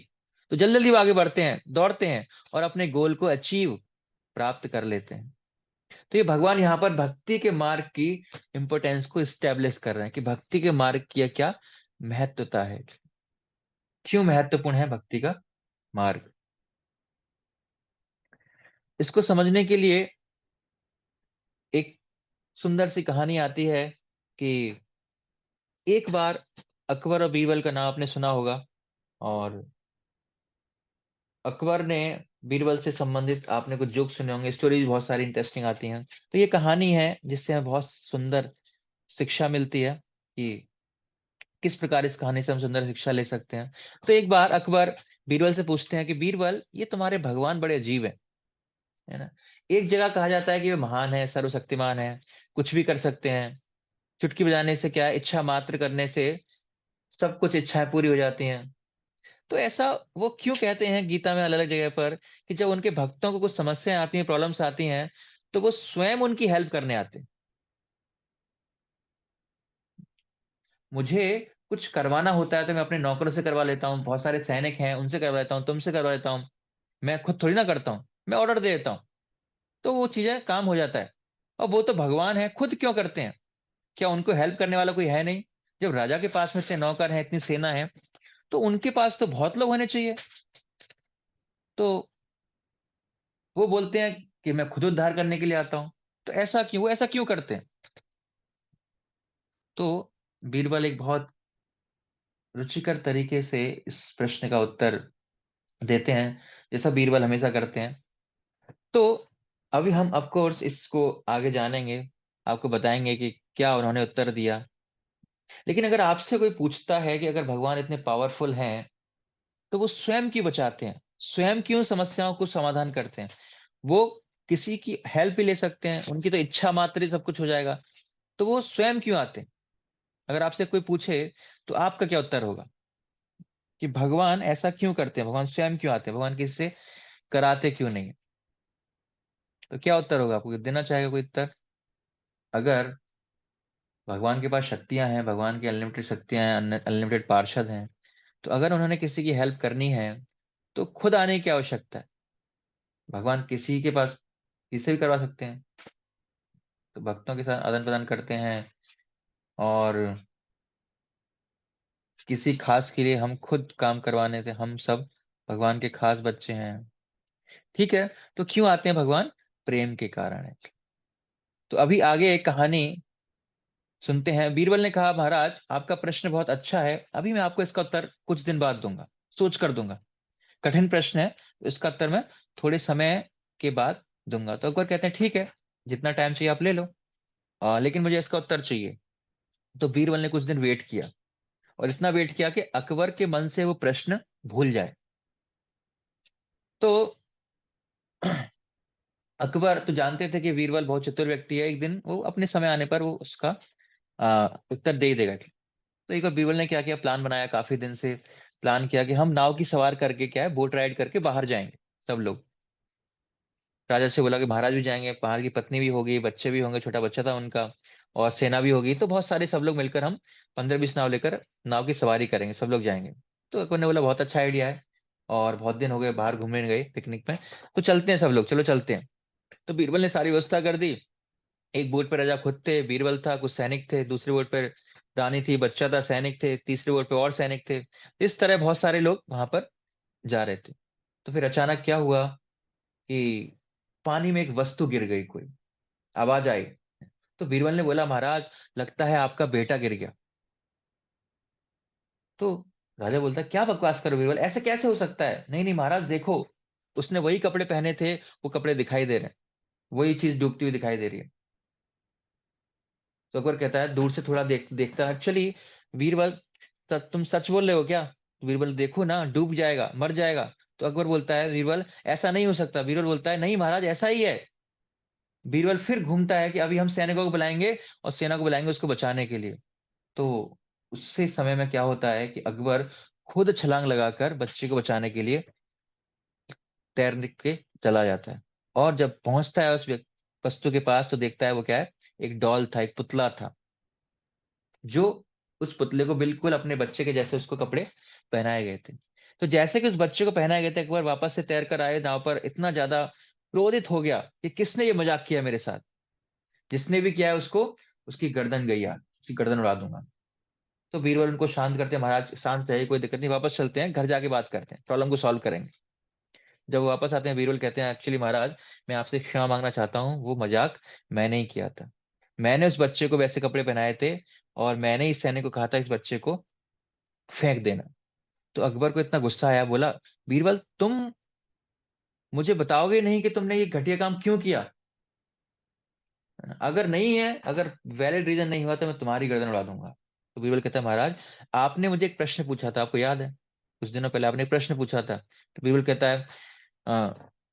तो जल्दी जल्दी वो आगे बढ़ते हैं, दौड़ते हैं, और अपने गोल को अचीव, प्राप्त कर लेते हैं। तो ये भगवान यहाँ पर भक्ति के मार्ग की इंपोर्टेंस को स्टेब्लिश कर रहे हैं कि भक्ति के मार्ग की क्या महत्वता है, क्यों महत्वपूर्ण है भक्ति का मार्ग। इसको समझने के लिए एक सुंदर सी कहानी आती है कि एक बार अकबर और बीरबल का नाम आपने सुना होगा। और अकबर ने बीरबल से संबंधित आपने कुछ जोक सुने होंगे, स्टोरीज बहुत सारी इंटरेस्टिंग आती हैं। तो ये कहानी है जिससे हमें बहुत सुंदर शिक्षा मिलती है कि किस प्रकार इस कहानी से हम सुंदर शिक्षा ले सकते हैं। तो एक बार अकबर बीरबल से पूछते हैं कि बीरबल, ये तुम्हारे भगवान बड़े अजीब है ना। एक जगह कहा जाता है कि वे महान है, सर्वशक्तिमान है, कुछ भी कर सकते हैं, चुटकी बजाने से क्या है, इच्छा मात्र करने से सब कुछ इच्छाएं पूरी हो जाती हैं। तो ऐसा वो क्यों कहते हैं गीता में अलग अलग जगह पर कि जब उनके भक्तों को कुछ समस्याएं आती हैं, प्रॉब्लम्स आती हैं, तो वो स्वयं उनकी हेल्प करने आते हैं। मुझे कुछ करवाना होता है तो मैं अपने नौकरों से करवा लेता हूँ, बहुत सारे सैनिक हैं उनसे करवा लेता हूँ, तुमसे करवा लेता हूँ। मैं खुद थोड़ी ना करता हूँ, मैं ऑर्डर दे देता हूँ, तो वो चीजें काम हो जाता है। और वो तो भगवान है, खुद क्यों करते हैं? क्या उनको हेल्प करने वाला कोई है नहीं? जब राजा के पास में इतने नौकर हैं, इतनी सेना है, तो उनके पास तो बहुत लोग होने चाहिए। तो वो बोलते हैं कि मैं खुद उद्धार करने के लिए आता हूं। तो ऐसा क्यों, वो ऐसा क्यों करते हैं? तो बीरबल एक बहुत रुचिकर तरीके से इस प्रश्न का उत्तर देते हैं, जैसा बीरबल हमेशा करते हैं। तो अभी हम ऑफ कोर्स इसको आगे जानेंगे, आपको बताएंगे कि क्या उन्होंने उत्तर दिया। लेकिन अगर आपसे कोई पूछता है कि अगर भगवान इतने पावरफुल हैं, तो वो स्वयं क्यों बचाते हैं, स्वयं क्यों समस्याओं को समाधान करते हैं? वो किसी की हेल्प भी ले सकते हैं, उनकी तो इच्छा मात्र ही सब कुछ हो जाएगा, तो वो स्वयं क्यों आते हैं? अगर आपसे कोई पूछे तो आपका क्या उत्तर होगा कि भगवान ऐसा क्यों करते हैं, भगवान स्वयं क्यों आते हैं, भगवान किसी से कराते क्यों नहीं? तो क्या उत्तर होगा आपको, देना चाहेगा कोई उत्तर? अगर भगवान के पास शक्तियां हैं, भगवान की अनलिमिटेड शक्तियां हैं, अनलिमिटेड पार्षद हैं, तो अगर उन्होंने किसी की हेल्प करनी है तो खुद आने की आवश्यकता है। भगवान किसी के पास किसी से भी करवा सकते हैं, तो भक्तों के साथ आदान प्रदान करते हैं। और किसी खास के लिए हम खुद काम करवाने से हम सब भगवान के खास बच्चे हैं। ठीक है, तो क्यों आते हैं भगवान? प्रेम के कारण है। तो अभी आगे एक कहानी सुनते हैं। बीरबल ने कहा, महाराज आपका प्रश्न बहुत अच्छा है, अभी मैं आपको इसका उत्तर कुछ दिन बाद दूंगा, सोच कर दूंगा। कठिन प्रश्न है, तो इसका उत्तर मैं थोड़े समय के बाद दूंगा। तो अकबर कहते हैं ठीक है, जितना टाइम चाहिए आप ले लो, लेकिन मुझे इसका उत्तर चाहिए। तो बीरबल ने कुछ दिन वेट किया, और इतना वेट किया कि अकबर के मन से वो प्रश्न भूल जाए। तो अकबर तो जानते थे कि बीरबल बहुत चतुर व्यक्ति है, एक दिन वो अपने समय आने पर वो उसका उत्तर दे ही देगा। तो एक बार बीरबल ने क्या किया, प्लान बनाया, काफी दिन से प्लान किया कि हम नाव की सवार करके क्या है, बोट राइड करके बाहर जाएंगे सब लोग। राजा से बोला कि महाराज भी जाएंगे, पहाड़ की पत्नी भी होगी, बच्चे भी होंगे, छोटा बच्चा था उनका, और सेना भी होगी, तो बहुत सारे सब लोग मिलकर हम 15-20 नाव लेकर नाव की सवारी करेंगे, सब लोग जाएंगे। तो अकबर ने बोला बहुत अच्छा आइडिया है, और बहुत दिन हो गए बाहर घूमने नहीं गए पिकनिक में, तो चलते हैं सब लोग, चलो चलते हैं। तो बीरबल ने सारी व्यवस्था कर दी। एक बोट पर राजा खुद थे, बीरबल था, कुछ सैनिक थे, दूसरी बोट पर रानी थी, बच्चा था, सैनिक थे, तीसरी बोट पे और सैनिक थे। इस तरह बहुत सारे लोग वहां पर जा रहे थे। तो फिर अचानक क्या हुआ कि पानी में एक वस्तु गिर गई, कोई आवाज आई। तो बीरबल ने बोला, महाराज लगता है आपका बेटा गिर गया। तो राजा बोलता है, क्या बकवास करो बीरबल, ऐसे कैसे हो सकता है? नहीं नहीं महाराज देखो, उसने वही कपड़े पहने थे, वो कपड़े दिखाई दे रहे हैं, वही चीज डूबती हुई दिखाई दे रही है। तो अकबर कहता है, दूर से थोड़ा देखता है एक्चुअली। बीरबल, तुम सच बोल रहे हो क्या? बीरबल, देखो ना डूब जाएगा, मर जाएगा। तो अकबर बोलता है, बीरबल ऐसा नहीं हो सकता। बीरबल बोलता है, नहीं महाराज ऐसा ही है। बीरबल फिर घूमता है कि अभी हम सैनिकों को बुलाएंगे और सेना को बुलाएंगे उसको बचाने के लिए। तो उससे समय में क्या होता है कि अकबर खुद छलांग लगाकर बच्चे को बचाने के लिए तैर के चला जाता है। और जब पहुंचता है उस वस्तु के पास, तो देखता है वो क्या है, एक डॉल था, एक पुतला था, जो उस पुतले को बिल्कुल अपने बच्चे के जैसे उसको कपड़े पहनाए गए थे। तो जैसे कि उस बच्चे को पहनाए गए थे, एक बार वापस से तैर कर आए नाव पर, इतना ज्यादा क्रोधित हो गया कि किसने ये मजाक किया मेरे साथ, जिसने भी किया है उसको, उसकी गर्दन गई यार, उसकी गर्दन उड़ा दूंगा। तो बीरबल उनको शांत करते हैं, महाराज शांत रहिए, कोई दिक्कत नहीं, वापस चलते हैं, घर जाके बात करते हैं, प्रॉब्लम को सॉल्व करेंगे। जब वो वापस आते हैं, बीरबल कहते हैं, एक्चुअली महाराज मैं आपसे क्षमा मांगना चाहता हूँ, वो मजाक मैंने ही किया था, मैंने उस बच्चे को वैसे कपड़े पहनाए थे, और मैंने इस सैनिक को कहा था इस बच्चे को फेंक देना। तो अकबर को इतना गुस्सा आया, बोला, बीरबल तुम मुझे बताओगे नहीं कि तुमने ये घटिया काम क्यों किया? है ना? अगर नहीं है, अगर वैलिड रीजन नहीं हुआ तो मैं तुम्हारी गर्दन उड़ा दूंगा। तो बीरबल कहता है, महाराज आपने मुझे एक प्रश्न पूछा था, आपको याद है? कुछ दिनों पहले आपने एक प्रश्न पूछा था। तो बीरबल कहता है,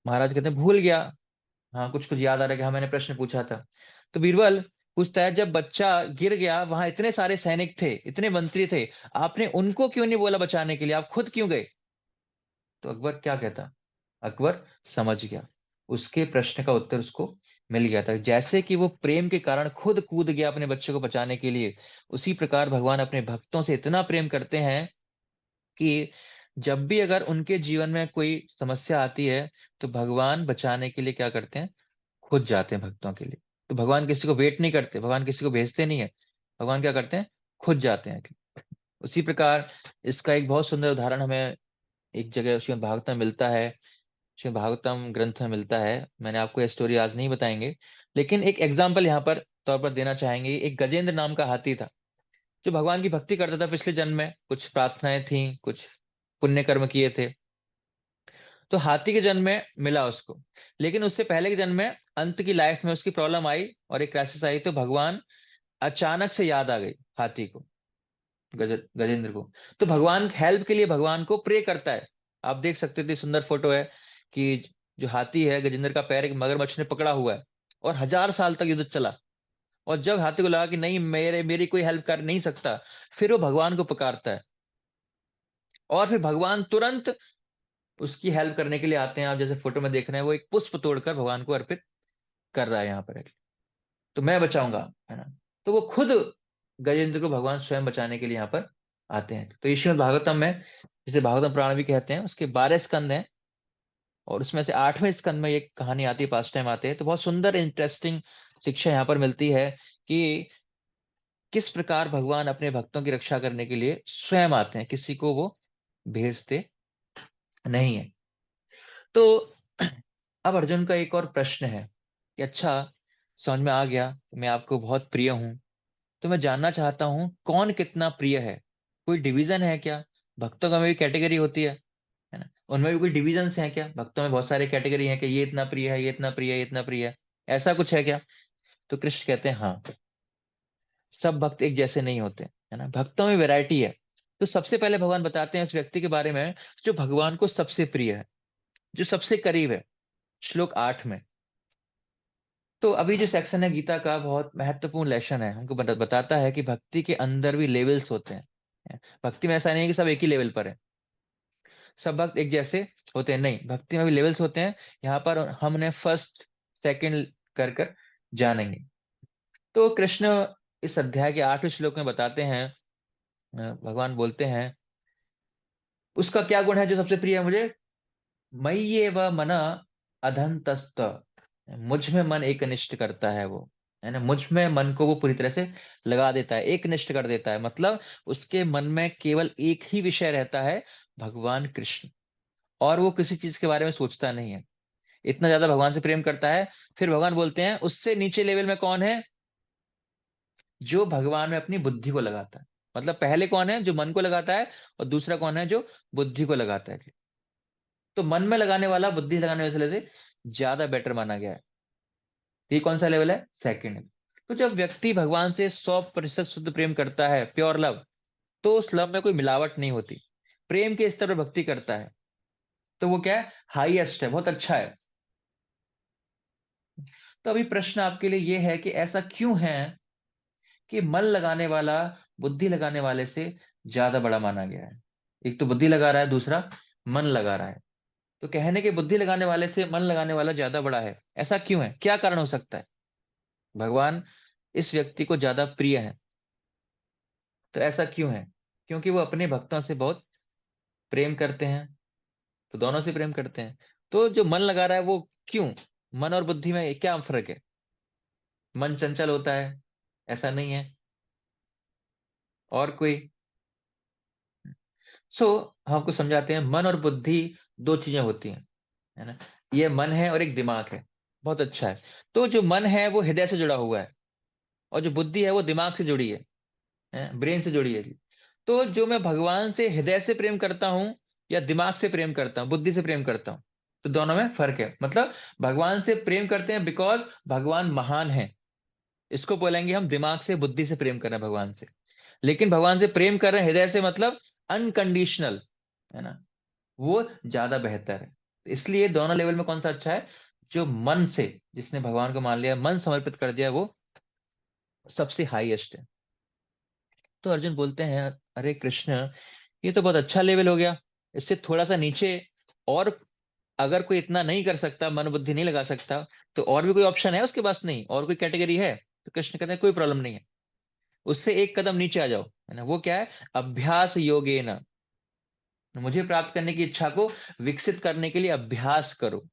महाराज कहते हैं भूल गया। हाँ, कुछ कुछ याद आ रहा है कि हाँ मैंने प्रश्न पूछा था। तो बीरबल पूछता है, जब बच्चा गिर गया, वहां इतने सारे सैनिक थे, इतने मंत्री थे, आपने उनको क्यों नहीं बोला बचाने के लिए, आप खुद क्यों गए? तो अकबर क्या कहता? अकबर समझ गया, उसके प्रश्न का उत्तर उसको मिल गया था। जैसे कि वो प्रेम के कारण खुद कूद गया अपने बच्चे को बचाने के लिए, उसी प्रकार भगवान अपने भक्तों से इतना प्रेम करते हैं कि जब भी अगर उनके जीवन में कोई समस्या आती है, तो भगवान बचाने के लिए क्या करते हैं? खुद जाते हैं भक्तों के लिए। तो भगवान किसी को वेट नहीं करते, भगवान किसी को भेजते नहीं है, भगवान क्या करते हैं? खुद जाते हैं। उसी प्रकार इसका एक बहुत सुंदर उदाहरण हमें एक जगह श्रीमद् भागवत में मिलता है, श्रीमद् भागवतम ग्रंथ में मिलता है। मैंने आपको ये स्टोरी आज नहीं बताएंगे, लेकिन एक एग्जाम्पल यहाँ पर तौर पर देना चाहेंगे। एक गजेंद्र नाम का हाथी था, जो भगवान की भक्ति करता था। पिछले जन्म में कुछ प्रार्थनाएं थी, कुछ पुण्य कर्म किए थे, तो हाथी के जन्म में मिला उसको। लेकिन उससे पहले के जन्म में, अंत की लाइफ में उसकी प्रॉब्लम आई और एक क्राइसिस आई, तो भगवान अचानक से याद आ गई हाथी को, गजेंद्र को। तो भगवान हेल्प के लिए भगवान को प्रे करता है। आप देख सकते थे, सुंदर फोटो है कि जो हाथी है, गजेंद्र का पैर एक मगरमच्छ ने पकड़ा हुआ है, और 1000 साल तक युद्ध चला। और जब हाथी को लगा कि नहीं, मेरी कोई हेल्प कर नहीं सकता, फिर वो भगवान को पुकारता है, और फिर भगवान तुरंत उसकी हेल्प करने के लिए आते हैं। आप जैसे फोटो में देख रहे हैं, वो एक पुष्प तोड़कर भगवान को अर्पित कर रहा है यहाँ पर, तो मैं बचाऊंगा, है ना? तो वो खुद गजेंद्र को भगवान स्वयं बचाने के लिए यहाँ पर आते हैं। तो ईश्वर भागवतम में, जिसे भागवतम पुराण भी कहते हैं, उसके 12 स्कंद हैं, और उसमें से 8वें स्कंद में ये कहानी आती है, पास टाइम आते हैं। तो बहुत सुंदर इंटरेस्टिंग शिक्षा यहाँ पर मिलती है कि किस प्रकार भगवान अपने भक्तों की रक्षा करने के लिए स्वयं आते हैं, किसी को वो भेजते नहीं है। तो अब अर्जुन का एक और प्रश्न है कि अच्छा, समझ में आ गया कि मैं आपको बहुत प्रिय हूं, तो मैं जानना चाहता हूं कौन कितना प्रिय है। कोई डिवीजन है क्या? भक्तों का में भी कैटेगरी होती है ना? उनमें भी कोई डिविजन्स हैं क्या? भक्तों में बहुत सारे कैटेगरी हैं कि ये इतना प्रिय है, ये इतना प्रिय है, ये इतना प्रिय है, ऐसा कुछ है क्या? तो कृष्ण कहते हैं, हाँ, सब भक्त एक जैसे नहीं होते, है ना? भक्तों में वैरायटी है। तो सबसे पहले भगवान बताते हैं उस व्यक्ति के बारे में जो भगवान को सबसे प्रिय है, जो सबसे करीब है, श्लोक 8 में। तो अभी जो सेक्शन है गीता का, बहुत महत्वपूर्ण लेसन है, हमको बताता है कि भक्ति के अंदर भी लेवल्स होते हैं। भक्ति में ऐसा नहीं है कि सब एक ही लेवल पर है, सब भक्त एक जैसे होते हैं, नहीं, भक्ति में भी लेवल्स होते हैं। यहाँ पर हमने फर्स्ट सेकंड कर कर जानेंगे। तो कृष्ण इस अध्याय के 8वें श्लोक में बताते हैं, भगवान बोलते हैं, उसका क्या गुण है जो सबसे प्रिय है मुझे? मय्ये व मन अधंतस्त, मुझ में मन एक निष्ठ करता है वो, है ना? मुझ में मन को वो पूरी तरह से लगा देता है, एक निष्ठ कर देता है। मतलब उसके मन में केवल एक ही विषय रहता है, भगवान कृष्ण, और वो किसी चीज के बारे में सोचता नहीं है। इतना ज्यादा भगवान से प्रेम करता है। फिर भगवान बोलते हैं, उससे नीचे लेवल में कौन है? जो भगवान में अपनी बुद्धि को लगाता है। मतलब पहले कौन है? जो मन को लगाता है, और दूसरा कौन है? जो बुद्धि को लगाता है। तो मन में लगाने वाला बुद्धि लगाने वाले से ज्यादा बेटर माना गया है। ये कौन सा लेवल है? सेकंड। तो जब व्यक्ति भगवान से 100% शुद्ध प्रेम करता है, प्योर लव, तो उस लव में कोई मिलावट नहीं होती, प्रेम के स्तर पर भक्ति करता है, तो वो क्या है? हाईएस्ट है, बहुत अच्छा है। तो अभी प्रश्न आपके लिए ये है कि ऐसा क्यों है कि मन लगाने वाला बुद्धि लगाने वाले से ज्यादा बड़ा माना गया है? एक तो बुद्धि लगा रहा है, दूसरा मन लगा रहा है। तो कहने के बुद्धि लगाने वाले से मन लगाने वाला ज्यादा बड़ा है, ऐसा क्यों है? क्या कारण हो सकता है? भगवान इस व्यक्ति को ज्यादा प्रिय है, तो ऐसा क्यों है? क्योंकि वो अपने भक्तों से बहुत प्रेम करते हैं, तो दोनों से प्रेम करते हैं। तो जो मन लगा रहा है वो क्यों? मन और बुद्धि में क्या फर्क है? मन चंचल होता है, ऐसा नहीं है? और कोई? सो हम आपको समझाते हैं, मन और बुद्धि दो चीजें होती हैं, है ना? ये मन है और एक दिमाग है। बहुत अच्छा है। तो जो मन है वो हृदय से जुड़ा हुआ है, और जो बुद्धि है वो दिमाग से जुड़ी है, ब्रेन से जुड़ी है। तो जो मैं भगवान से हृदय से प्रेम करता हूं, या दिमाग से प्रेम करता हूं, बुद्धि से प्रेम करता हूं? तो दोनों में फर्क है। मतलब भगवान से प्रेम करते हैं बिकॉज भगवान महान है, इसको बोलेंगे हम दिमाग से बुद्धि से प्रेम कर रहे हैं भगवान से। लेकिन भगवान से प्रेम कर रहे हैं हृदय से, मतलब अनकंडीशनल, है ना, वो ज्यादा बेहतर है। इसलिए दोनों लेवल में कौन सा अच्छा है? जो मन से, जिसने भगवान को मान लिया, मन समर्पित कर दिया, वो सबसे हाईएस्ट है। तो अर्जुन बोलते हैं, अरे कृष्ण, ये तो बहुत अच्छा लेवल हो गया, इससे थोड़ा सा नीचे और अगर कोई इतना नहीं कर सकता, मन बुद्धि नहीं लगा सकता, तो और भी कोई ऑप्शन है उसके पास? नहीं, और कोई कैटेगरी है? तो कृष्ण कहते हैं कोई प्रॉब्लम नहीं है, उससे एक कदम नीचे आ जाओ, है ना। वो क्या है? अभ्यास योगेन, मुझे प्राप्त करने की इच्छा को विकसित करने के लिए अभ्यास करो।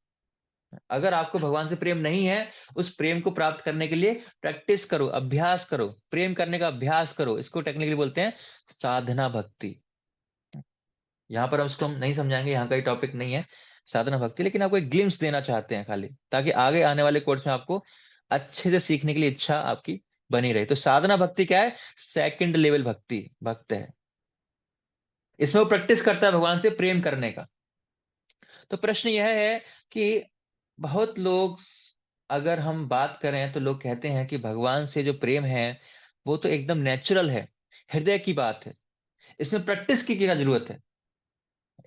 अगर आपको भगवान से प्रेम नहीं है, उस प्रेम को प्राप्त करने के लिए प्रैक्टिस करो, अभ्यास करो, प्रेम करने का अभ्यास करो। इसको टेक्निकली बोलते हैं साधना भक्ति। यहाँ पर हम उसको हम नहीं समझाएंगे, यहाँ का ही टॉपिक नहीं है साधना भक्ति, लेकिन आपको एक ग्लिम्स देना चाहते हैं खाली, ताकि आगे आने वाले कोर्स में आपको अच्छे से सीखने के लिए इच्छा आपकी बनी रहे। तो साधना भक्ति क्या है? सेकंड लेवल भक्ति भक्त है, इसमें वो प्रैक्टिस करता है भगवान से प्रेम करने का। तो प्रश्न यह है कि बहुत लोग, अगर हम बात करें तो लोग कहते हैं कि भगवान से जो प्रेम है वो तो एकदम नेचुरल है, हृदय की बात है, इसमें प्रैक्टिस की क्या जरूरत है,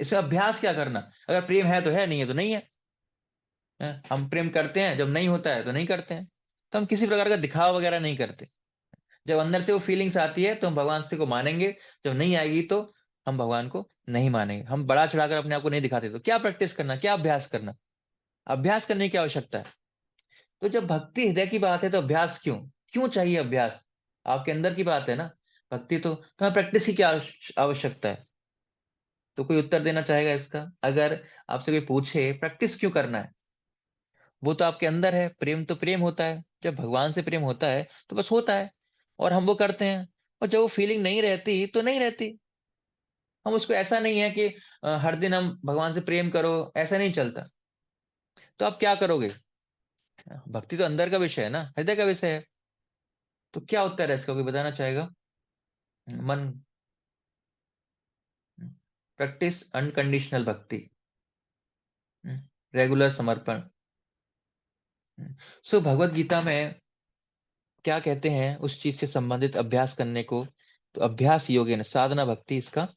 इसमें अभ्यास क्या करना? अगर प्रेम है तो है, नहीं है तो नहीं है। हम प्रेम करते हैं, जब नहीं होता है तो नहीं करते हैं। तो हम किसी प्रकार का दिखावा वगैरह नहीं करते। जब अंदर से वो फीलिंग्स आती है तो हम भगवान से को मानेंगे, जब नहीं आएगी तो हम भगवान को नहीं मानेंगे। हम बड़ा चढ़ाकर अपने आप को नहीं दिखाते, तो क्या प्रैक्टिस करना, क्या अभ्यास करना? अभ्यास करने की आवश्यकता है। तो जब भक्ति हृदय की बात है तो अभ्यास क्यों? क्यों चाहिए अभ्यास? आपके अंदर की बात है ना भक्ति, तो हमें प्रैक्टिस की क्या आवश्यकता है? तो कोई उत्तर देना चाहेगा इसका? अगर आपसे कोई पूछे प्रैक्टिस क्यों करना है, वो तो आपके अंदर है। प्रेम तो प्रेम होता है, जब भगवान से प्रेम होता है तो बस होता है, और हम वो करते हैं। और जब वो फीलिंग नहीं रहती तो नहीं रहती। हम उसको, ऐसा नहीं है कि हर दिन हम भगवान से प्रेम करो, ऐसा नहीं चलता। तो आप क्या करोगे? भक्ति तो अंदर का विषय है ना, हृदय का विषय है। तो क्या उत्तर है इसका, कोई बताना चाहेगा? मन, प्रैक्टिस अनकंडीशनल भक्ति, रेगुलर समर्पण। सो भगवत गीता में क्या कहते हैं उस चीज से संबंधित अभ्यास करने को? तो अभ्यास योगेन, साधना भक्ति इसका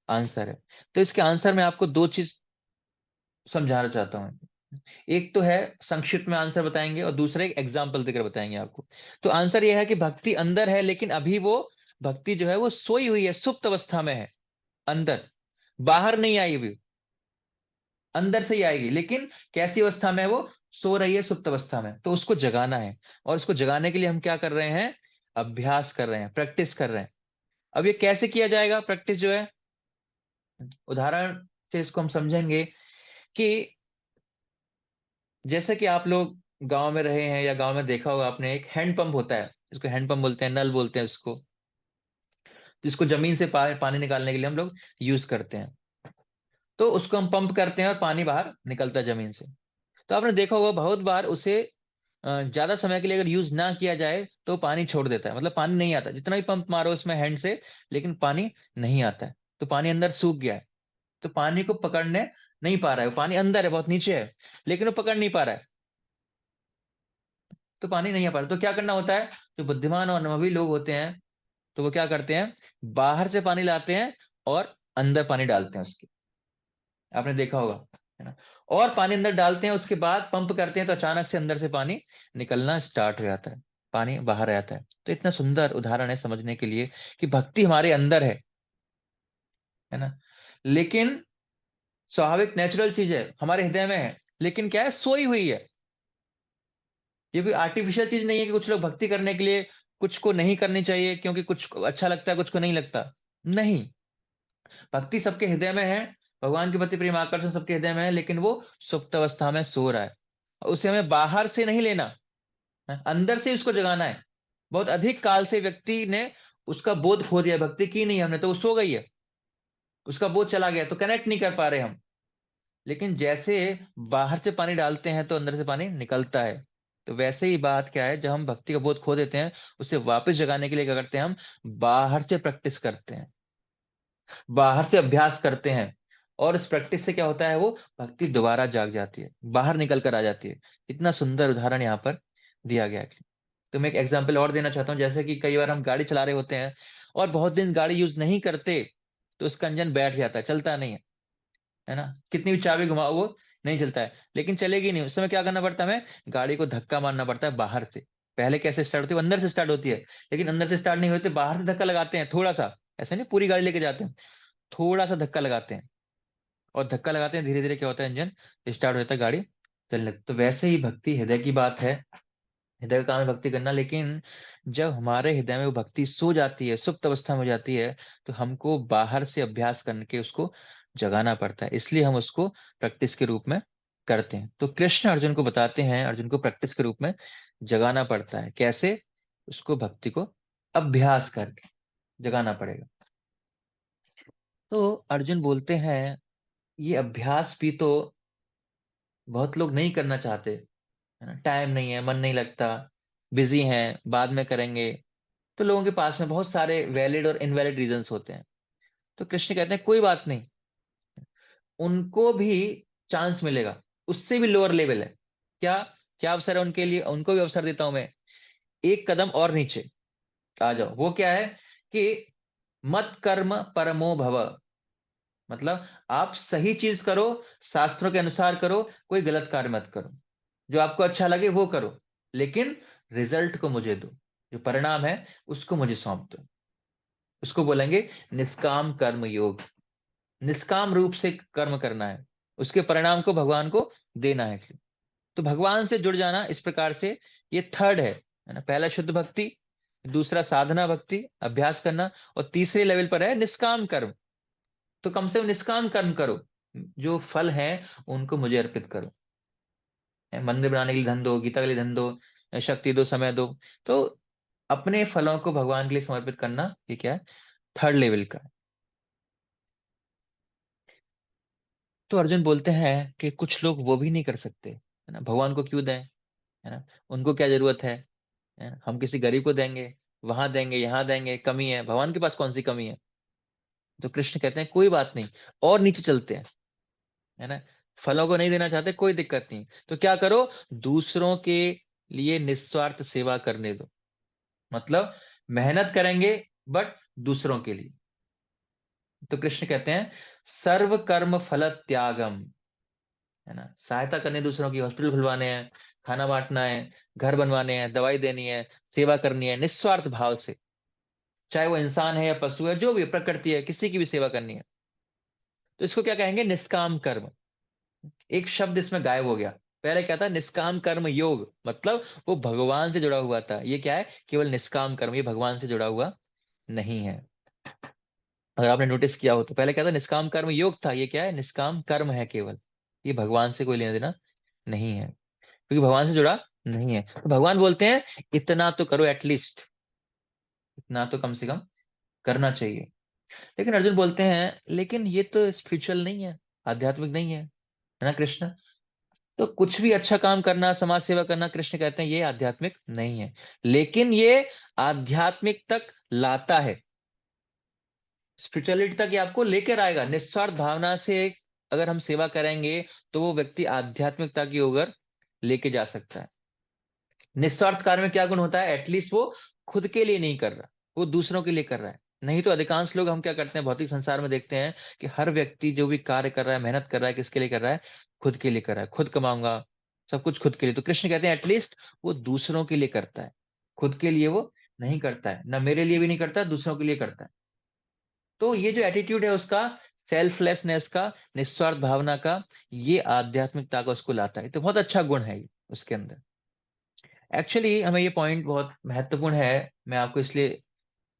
आंसर है। तो इसके आंसर में आपको दो चीज समझाना चाहता हूं। एक तो है संक्षिप्त में आंसर बताएंगे, और दूसरा एक एग्जाम्पल देकर बताएंगे आपको। तो आंसर यह है कि भक्ति अंदर है, लेकिन अभी वो भक्ति जो है वो सोई हुई है, सुप्त अवस्था में है अंदर, बाहर नहीं आई हुई, अंदर से ही आएगी। लेकिन कैसी अवस्था में है वो? सो रही है, सुप्त अवस्था में। तो उसको जगाना है, और उसको जगाने के लिए हम क्या कर रहे हैं? अभ्यास कर रहे हैं, प्रैक्टिस कर रहे हैं। अब ये कैसे किया जाएगा प्रैक्टिस जो है? उदाहरण से इसको हम समझेंगे कि जैसे कि आप लोग गांव में रहे हैं, या गांव में देखा होगा आपने, एक हैंड पंप होता है, इसको हैंड पंप बोलते हैं, नल बोलते हैं उसको, जिसको जमीन से पानी निकालने के लिए हम लोग यूज करते हैं। तो उसको हम पंप करते हैं और पानी बाहर निकलता है जमीन से। तो आपने देखा होगा बहुत बार उसे ज्यादा समय के लिए अगर यूज ना किया जाए तो पानी छोड़ देता है, मतलब पानी नहीं आता, जितना भी पंप मारो उसमें हैंड से, लेकिन पानी नहीं आता है। तो पानी अंदर सूख गया है, तो पानी को पकड़ने नहीं पा रहा है, वो पानी अंदर है, बहुत नीचे है, लेकिन वो पकड़ नहीं पा रहा है, तो पानी नहीं आ पा रहा। तो क्या करना होता है? जो बुद्धिमान और अनुभवी लोग होते हैं, तो वो क्या करते हैं? बाहर से पानी लाते हैं और अंदर पानी डालते हैं उसके। आपने देखा होगा, है ना। और पानी अंदर डालते हैं, उसके बाद पंप करते हैं, तो अचानक से अंदर से पानी निकलना स्टार्ट हो जाता है, पानी बाहर आ जाता है। तो इतना सुंदर उदाहरण है समझने के लिए कि भक्ति हमारे अंदर है ना। लेकिन स्वाभाविक नेचुरल चीज है, हमारे हृदय में है, लेकिन क्या है? सोई हुई है। ये कोई आर्टिफिशियल चीज नहीं है कि कुछ लोग भक्ति करने के लिए कुछ को नहीं करनी चाहिए क्योंकि कुछ को अच्छा लगता है, कुछ को नहीं लगता। नहीं, भक्ति सबके हृदय में है, भगवान के प्रति प्रेम आकर्षण सबके हृदय में है, लेकिन वो सुप्त अवस्था में सो रहा है। और उसे हमें बाहर से नहीं लेना है, अंदर से उसको जगाना है। बहुत अधिक काल से व्यक्ति ने उसका बोध खो दिया, भक्ति की नहीं हमने, तो वो सो गई है, उसका बोध चला गया, तो कनेक्ट नहीं कर पा रहे हम। लेकिन जैसे बाहर से पानी डालते हैं तो अंदर से पानी निकलता है, तो वैसे ही बात क्या है, जब हम भक्ति का बोध खो देते हैं, उसे वापस जगाने के लिए क्या करते हैं? हम बाहर से प्रैक्टिस करते हैं, बाहर से अभ्यास करते हैं, और इस प्रैक्टिस से क्या होता है, वो भक्ति दोबारा जाग जाती है, बाहर निकल कर आ जाती है। इतना सुंदर उदाहरण यहाँ पर दिया गया है। तो मैं एक एग्जाम्पल और देना चाहता हूँ, जैसे कि कई बार हम गाड़ी चला रहे होते हैं और बहुत दिन गाड़ी यूज नहीं करते, तो उसका इंजन बैठ जाता है, चलता नहीं है ना, कितनी भी चाबी घुमाओ वो नहीं चलता है, लेकिन चलेगी नहीं। उस समय क्या करना पड़ता है, हमें गाड़ी को धक्का मारना पड़ता है बाहर से। पहले कैसे स्टार्ट होती है, वो अंदर से स्टार्ट होती है, लेकिन अंदर से स्टार्ट नहीं होती, बाहर से धक्का लगाते हैं थोड़ा सा, ऐसे नहीं पूरी गाड़ी लेके जाते हैं, थोड़ा सा धक्का लगाते हैं, और धक्का लगाते हैं, धीरे धीरे क्या होता है, इंजन स्टार्ट हो जाता है, गाड़ी चलने लगती। तो वैसे ही भक्ति हृदय की बात है, हृदय का काम है भक्ति करना, लेकिन जब हमारे हृदय में वो भक्ति सो जाती है, सुप्त अवस्था में हो जाती है, तो हमको बाहर से अभ्यास करके उसको जगाना पड़ता है, इसलिए हम उसको प्रैक्टिस के रूप में करते हैं। तो कृष्ण अर्जुन को बताते हैं, अर्जुन को प्रैक्टिस के रूप में जगाना पड़ता है, कैसे, उसको भक्ति को अभ्यास करके जगाना पड़ेगा। तो अर्जुन बोलते हैं, ये अभ्यास भी तो बहुत लोग नहीं करना चाहते, है ना, टाइम नहीं है, मन नहीं लगता, बिजी हैं, बाद में करेंगे। तो लोगों के पास में बहुत सारे वैलिड और इनवैलिड रीजंस होते हैं। तो कृष्ण कहते हैं कोई बात नहीं, उनको भी चांस मिलेगा, उससे भी लोअर लेवल है। क्या, क्या अवसर है उनके लिए, उनको भी अवसर देता हूं मैं, एक कदम और नीचे आ जाओ। वो क्या है कि मत कर्म परमो भव, मतलब आप सही चीज करो, शास्त्रों के अनुसार करो, कोई गलत कार्य मत करो, जो आपको अच्छा लगे वो करो, लेकिन रिजल्ट को मुझे दो, जो परिणाम है उसको मुझे सौंप दो। उसको बोलेंगे निष्काम कर्म योग। निष्काम रूप से कर्म करना है, उसके परिणाम को भगवान को देना है। तो भगवान से जुड़ जाना इस प्रकार से, ये थर्ड है ना, पहला शुद्ध भक्ति, दूसरा साधना भक्ति अभ्यास करना, और तीसरे लेवल पर है निष्काम कर्म। तो कम से कम निष्काम कर्म करो, जो फल है उनको मुझे अर्पित करो। मंदिर बनाने के लिए धन दो, गीता के लिए धन दो, शक्ति दो, समय दो। तो अपने फलों को भगवान के लिए समर्पित करना, ये क्या है, थर्ड लेवल का है। तो अर्जुन बोलते हैं कि कुछ लोग वो भी नहीं कर सकते, है ना, भगवान को क्यों दें, है ना, उनको क्या जरूरत है ना? हम किसी गरीब को देंगे, वहां देंगे, यहाँ देंगे, कमी है, भगवान के पास कौन सी कमी है। तो कृष्ण कहते हैं कोई बात नहीं, और नीचे चलते हैं, है ना, फलों को नहीं देना चाहते, कोई दिक्कत नहीं, तो क्या करो, दूसरों के लिए निस्वार्थ सेवा करने दो। मतलब मेहनत करेंगे, बट दूसरों के लिए। तो कृष्ण कहते हैं सर्व कर्म फल त्यागम, है ना, सहायता करनी दूसरों की, हॉस्पिटल खुलवाने हैं, खाना बांटना है, घर बनवाने हैं, दवाई देनी है, सेवा करनी है निस्वार्थ भाव से, चाहे वो इंसान है या पशु है, जो भी प्रकृति है, किसी की भी सेवा करनी है। तो इसको क्या कहेंगे, निष्काम कर्म। एक शब्द इसमें गायब हो गया, पहले क्या था, निष्काम कर्म योग, मतलब वो भगवान से जुड़ा हुआ था, ये क्या है, केवल निष्काम कर्म, ये भगवान से जुड़ा हुआ नहीं है। अगर आपने नोटिस किया हो तो पहले क्या था, निष्काम कर्म योग था, ये क्या है, निष्काम कर्म है केवल, ये भगवान से कोई लेना देना नहीं है, क्योंकि भगवान से जुड़ा नहीं है। तो भगवान बोलते हैं इतना तो करो, एटलीस्ट इतना तो कम से कम करना चाहिए। लेकिन अर्जुन बोलते हैं लेकिन ये तो स्पिरिचुअल नहीं है, आध्यात्मिक नहीं है ना कृष्ण। तो कुछ भी अच्छा काम करना, समाज सेवा करना, कृष्ण कहते हैं ये आध्यात्मिक नहीं है, लेकिन ये आध्यात्मिक तक लाता है, स्पिरिचुअलिटी तक ये आपको लेकर आएगा। निस्वार्थ भावना से अगर हम सेवा करेंगे, तो वो व्यक्ति आध्यात्मिकता की ओर लेके जा सकता है। निस्वार्थ कार्य में क्या गुण होता है, एटलीस्ट वो खुद के लिए नहीं कर रहा, वो दूसरों के लिए कर रहा है। नहीं तो अधिकांश लोग हम क्या करते हैं, भौतिक संसार में देखते हैं कि हर व्यक्ति जो भी कार्य कर रहा है, मेहनत कर रहा है, किसके लिए कर रहा है, खुद के लिए कर रहा है, खुद कमाऊंगा, सब कुछ खुद के लिए। तो कृष्ण कहते हैं एटलीस्ट वो दूसरों के लिए करता है, खुद के लिए वो नहीं करता है, ना मेरे लिए भी नहीं करता, दूसरों के लिए करता है। तो ये जो एटीट्यूड है उसका, सेल्फलेसनेस का, निस्वार्थ भावना का, ये आध्यात्मिकता को उसको लाता है। तो बहुत अच्छा गुण है ये उसके अंदर। एक्चुअली हमें ये पॉइंट बहुत महत्वपूर्ण है, मैं आपको इसलिए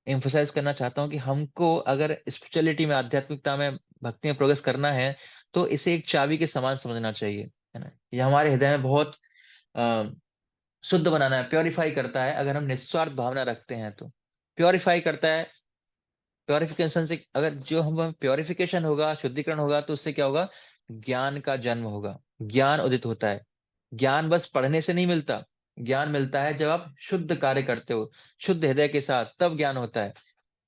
एम्फोसाइज करना चाहता हूँ कि हमको अगर स्पिरिचुअलिटी में, आध्यात्मिकता में, भक्ति में प्रोग्रेस करना है, तो इसे एक चाबी के समान समझना चाहिए, है ना। ये हमारे हृदय में बहुत अ, शुद्ध बनाना है, प्योरीफाई करता है, अगर हम निस्वार्थ भावना रखते हैं तो प्योरीफाई करता है। प्योरिफिकेशन से, अगर जो हम प्योरिफिकेशन होगा, शुद्धिकरण होगा, तो उससे क्या होगा, ज्ञान का जन्म होगा, ज्ञान उदित होता है। ज्ञान बस पढ़ने से नहीं मिलता, ज्ञान मिलता है जब आप शुद्ध कार्य करते हो, शुद्ध हृदय के साथ, तब ज्ञान होता है।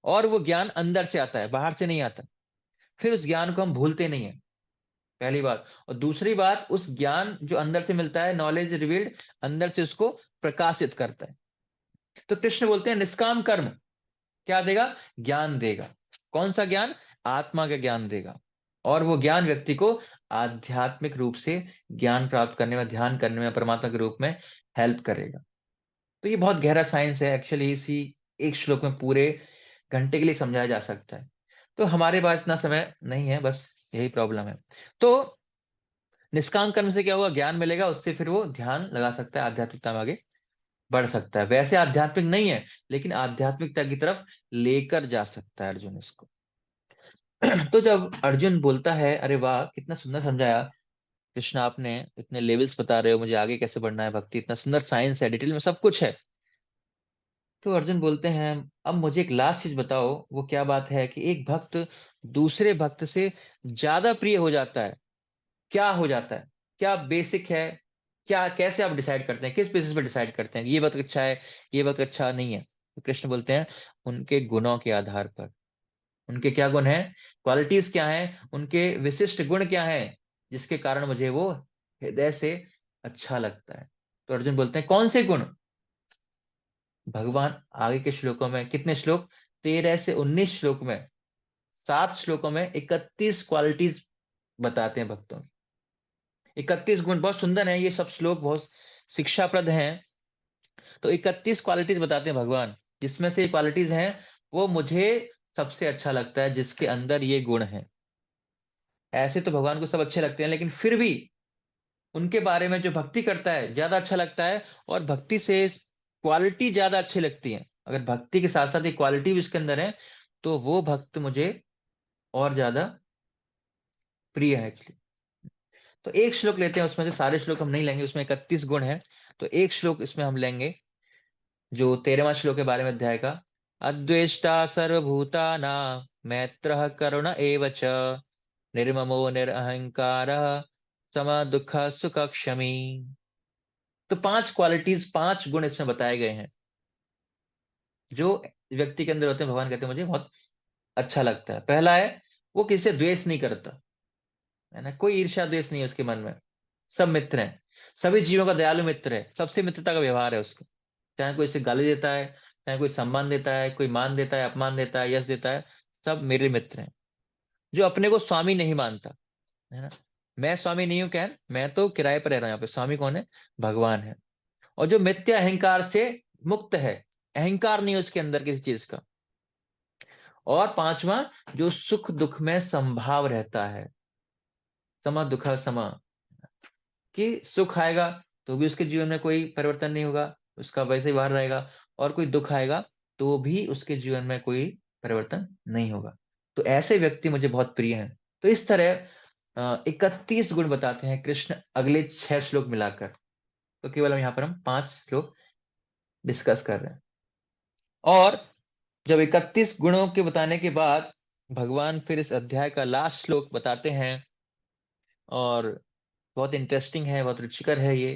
और वो ज्ञान अंदर से आता है, बाहर से नहीं आता। फिर उस ज्ञान को हम भूलते नहीं है, पहली बात। और दूसरी बात, उस ज्ञान जो अंदर से मिलता है, नॉलेज रिवील्ड, अंदर से उसको प्रकाशित करता है। तो कृष्ण बोलते हैं निष्काम कर्म क्या देगा? ज्ञान देगा। कौन सा ज्ञान? आत्मा का ज्ञान देगा। और वो ज्ञान व्यक्ति को आध्यात्मिक रूप से ज्ञान प्राप्त करने में, ध्यान करने में, परमात्मा के रूप में हेल्प करेगा। तो ये बहुत गहरा साइंस है एक्चुअली, इसी एक श्लोक में पूरे घंटे के लिए समझाया जा सकता है। तो हमारे पास इतना समय नहीं है, बस यही प्रॉब्लम है। तो निष्काम कर्म से क्या होगा? ज्ञान मिलेगा, उससे फिर वो ध्यान लगा सकता है, आध्यात्मिकता में आगे बढ़ सकता है। वैसे आध्यात्मिक नहीं है, लेकिन आध्यात्मिकता की तरफ लेकर जा सकता है अर्जुन इसको। तो जब अर्जुन बोलता है, अरे वाह कितना सुंदर समझाया कृष्ण, आपने इतने लेवल्स बता रहे हो मुझे आगे कैसे बढ़ना है, भक्ति इतना सुंदर साइंस है, डिटेल में सब कुछ है। तो अर्जुन बोलते हैं, अब मुझे एक लास्ट चीज बताओ, वो क्या बात है कि एक भक्त दूसरे भक्त से ज्यादा प्रिय हो जाता है, क्या हो जाता है? क्या बेसिक है? क्या, कैसे आप डिसाइड करते हैं, किस बेसिस पे डिसाइड करते हैं ये वक्त अच्छा है, ये वक्त अच्छा नहीं है? तो कृष्ण बोलते हैं उनके गुणों के आधार पर। उनके क्या गुण हैं, क्वालिटीज क्या हैं, उनके विशिष्ट गुण क्या हैं, जिसके कारण मुझे वो हृदय से अच्छा लगता है। तो अर्जुन बोलते हैं कौन से गुण? भगवान आगे के श्लोकों में, कितने श्लोक, 13 से 19 श्लोक में, 7 श्लोकों में 31 क्वालिटीज बताते हैं भक्तों की। 31 गुण, बहुत सुंदर है ये सब श्लोक, बहुत शिक्षाप्रद हैं। तो 31 क्वालिटीज बताते हैं भगवान, जिसमें से क्वालिटीज हैं वो मुझे सबसे अच्छा लगता है, जिसके अंदर ये गुण है। ऐसे तो भगवान को सब अच्छे लगते हैं, लेकिन फिर भी उनके बारे में जो भक्ति करता है ज्यादा अच्छा लगता है, और भक्ति से क्वालिटी ज्यादा अच्छी लगती है। अगर भक्ति के साथ साथ एक क्वालिटी भी इसके अंदर है, तो वो भक्त मुझे और ज्यादा प्रिय है एक्चुअली। तो एक श्लोक लेते हैं, उसमें से सारे श्लोक हम नहीं लेंगे, उसमें 31 गुण है। तो एक श्लोक इसमें हम लेंगे, जो 13वां श्लोक है 12वें अध्याय का। अद्वेष्टा सर्वभूताना मैत्रः करुण एव च निर्ममो निरहंकारः सम दुःख सुख क्षमी। तो 5 क्वालिटीज, 5 गुण इसमें बताए गए हैं, जो व्यक्ति के अंदर होते हैं, भगवान कहते हैं मुझे बहुत अच्छा लगता है। पहला है, वो किसी से द्वेष नहीं करता, है ना, कोई ईर्ष्या द्वेष नहीं है उसके मन में। सब मित्र हैं, सभी जीवों का दयालु मित्र है, सबसे मित्रता का व्यवहार है उसका। चाहे कोई इसे गाली देता है, चाहे कोई सम्मान देता है, कोई मान देता है, अपमान देता है, यश देता है, सब मेरे मित्र हैं। जो अपने को स्वामी नहीं मानता, है ना, मैं स्वामी नहीं हूं, क्या है, मैं तो किराए पर रह रहा हूं यहाँ पे, स्वामी कौन है? भगवान है। और जो मिथ्या अहंकार से मुक्त है, अहंकार नहीं है उसके अंदर किसी चीज का। और पांचवा, जो सुख दुख में संभाव रहता है, समा दुख समा, कि सुख आएगा तो भी उसके जीवन में कोई परिवर्तन नहीं होगा, उसका वैसे ही बाहर रहेगा, और कोई दुख आएगा तो भी उसके जीवन में कोई परिवर्तन नहीं होगा। तो ऐसे व्यक्ति मुझे बहुत प्रिय हैं। तो इस तरह 31 गुण बताते हैं कृष्ण अगले 6 श्लोक मिलाकर। तो केवल हम यहाँ पर हम 5 श्लोक डिस्कस कर रहे हैं। और जब 31 गुणों के बताने के बाद भगवान फिर इस अध्याय का लास्ट श्लोक बताते हैं, और बहुत इंटरेस्टिंग है, बहुत रुचिकर है ये।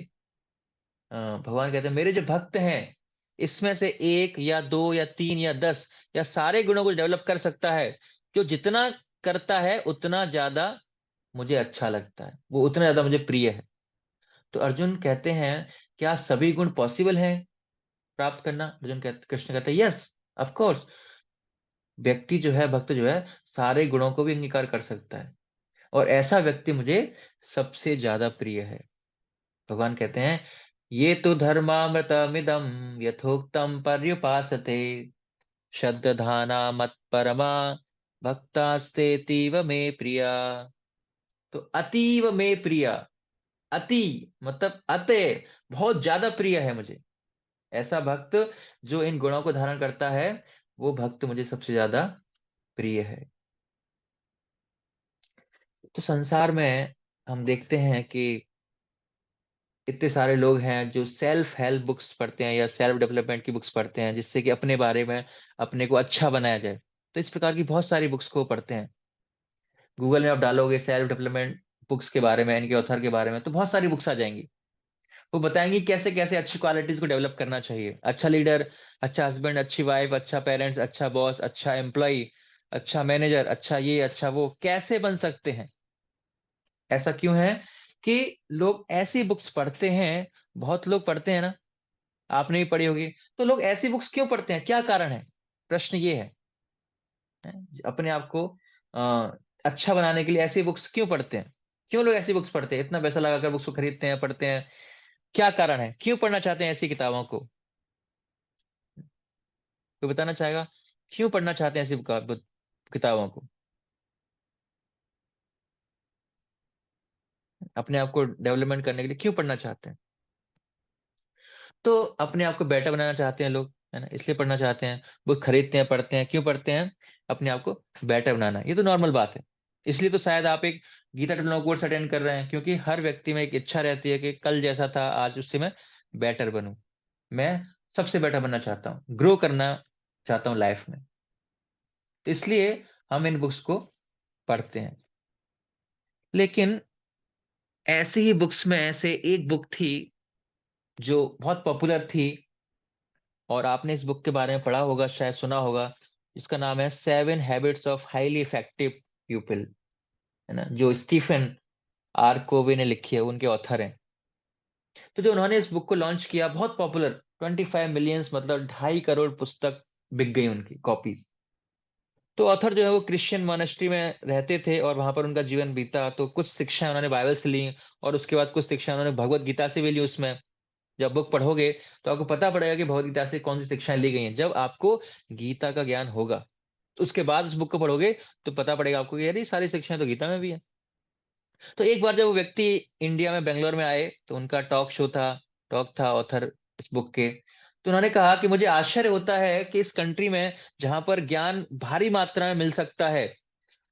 भगवान कहते हैं मेरे जो भक्त हैं, इसमें से एक या दो या तीन या 10 या सारे गुणों को डेवलप कर सकता है, जो जितना करता है उतना ज्यादा मुझे अच्छा लगता है, वो उतना ज्यादा मुझे प्रिय है। तो अर्जुन कहते हैं क्या सभी गुण पॉसिबल हैं प्राप्त करना? कृष्ण कहते हैं यस, ऑफ कोर्स। व्यक्ति जो है, भक्त जो है, सारे गुणों को भी अंगीकार कर सकता है, और ऐसा व्यक्ति मुझे सबसे ज्यादा प्रिय है। भगवान कहते हैं ये तो धर्मामृतमिदं यथोक्तम पर्युपासते श्रद्धाना मत परमा भक्तास्तेतीव मे प्रिया। तो अतीव मे प्रिया, अति मतलब अते, बहुत ज्यादा प्रिय है मुझे ऐसा भक्त, जो इन गुणों को धारण करता है, वो भक्त मुझे सबसे ज्यादा प्रिय है। तो संसार में हम देखते हैं कि इतने सारे लोग हैं जो सेल्फ हेल्प बुक्स पढ़ते हैं या सेल्फ डेवलपमेंट की बुक्स पढ़ते हैं, जिससे कि अपने बारे में, अपने को अच्छा बनाया जाए। तो इस प्रकार की बहुत सारी बुक्स को पढ़ते हैं। गूगल में आप डालोगे सेल्फ डेवलपमेंट बुक्स के बारे में, इनके ऑथर के बारे में, तो बहुत सारी बुक्स आ जाएंगी। वो बताएंगी कैसे कैसे अच्छी क्वालिटीज को डेवलप करना चाहिए, अच्छा लीडर, अच्छा हस्बैंड, अच्छी वाइफ, अच्छा पेरेंट्स, अच्छा बॉस, अच्छा एम्प्लॉय, अच्छा मैनेजर, अच्छा ये, अच्छा वो कैसे बन सकते हैं। ऐसा क्यों है कि लोग ऐसी बुक्स पढ़ते हैं, बहुत लोग पढ़ते हैं ना, आपने भी पढ़ी होगी। तो लोग ऐसी बुक्स क्यों पढ़ते हैं, क्या कारण है, प्रश्न ये है? अपने आप को अच्छा बनाने के लिए ऐसी बुक्स क्यों पढ़ते हैं, क्यों लोग ऐसी बुक्स पढ़ते हैं, इतना पैसा लगाकर बुक्स को खरीदते हैं, पढ़ते हैं, क्या कारण है, क्यों पढ़ना चाहते हैं ऐसी किताबों को। कोई बताना चाहेगा, क्यों पढ़ना चाहते हैं ऐसी किताबों को, अपने आप को डेवलपमेंट करने के लिए क्यों पढ़ना चाहते हैं। तो अपने आप को बेटर बनाना चाहते हैं लोग, है ना, इसलिए पढ़ना चाहते हैं, बुक खरीदते हैं, पढ़ते हैं, क्यों पढ़ते हैं, अपने आप को बेटर बनाना, ये तो नॉर्मल बात है। इसलिए तो शायद आप एक गीता डिप्लोमा कोर्स अटेंड कर रहे हैं, क्योंकि हर व्यक्ति में एक इच्छा रहती है कि कल जैसा था आज उससे मैं बेटर बनूं, मैं सबसे बेटर बनना चाहता हूँ, ग्रो करना चाहता हूँ लाइफ में। तो इसलिए हम इन बुक्स को पढ़ते हैं। लेकिन ऐसी ही बुक्स में से एक बुक थी जो बहुत पॉपुलर थी, और आपने इस बुक के बारे में पढ़ा होगा, शायद सुना होगा। इसका नाम है 7 habits of highly effective people, है ना, जो स्टीफन आर कोवे ने लिखी है, उनके ऑथर हैं। तो जो उन्होंने इस बुक को लॉन्च किया, बहुत पॉपुलर, 25 मिलियंस, मतलब 2.5 करोड़ पुस्तक बिक गई उनकी कॉपीज। तो ऑथर जो है वो क्रिश्चियन मोनेस्ट्री में रहते थे और वहां पर उनका जीवन बीता, तो कुछ शिक्षा उन्होंने बाइबल से ली, और उसके बाद कुछ शिक्षा उन्होंने भगवत गीता से भी ली उसमें। जब बुक पढ़ोगे तो आपको पता पड़ेगा कि भगवत गीता से कौन सी शिक्षाएं ली गई हैं। जब आपको गीता का ज्ञान होगा तो उसके बाद उस बुक को पढ़ोगे तो पता पड़ेगा आपको कि यार ये सारी शिक्षाएं तो गीता में भी है। तो एक बार जब वो व्यक्ति इंडिया में, बेंगलोर में आए, तो उनका टॉक था ऑथर इस बुक के। तो उन्होंने कहा कि मुझे आश्चर्य होता है कि इस कंट्री में, जहां पर ज्ञान भारी मात्रा में मिल सकता है,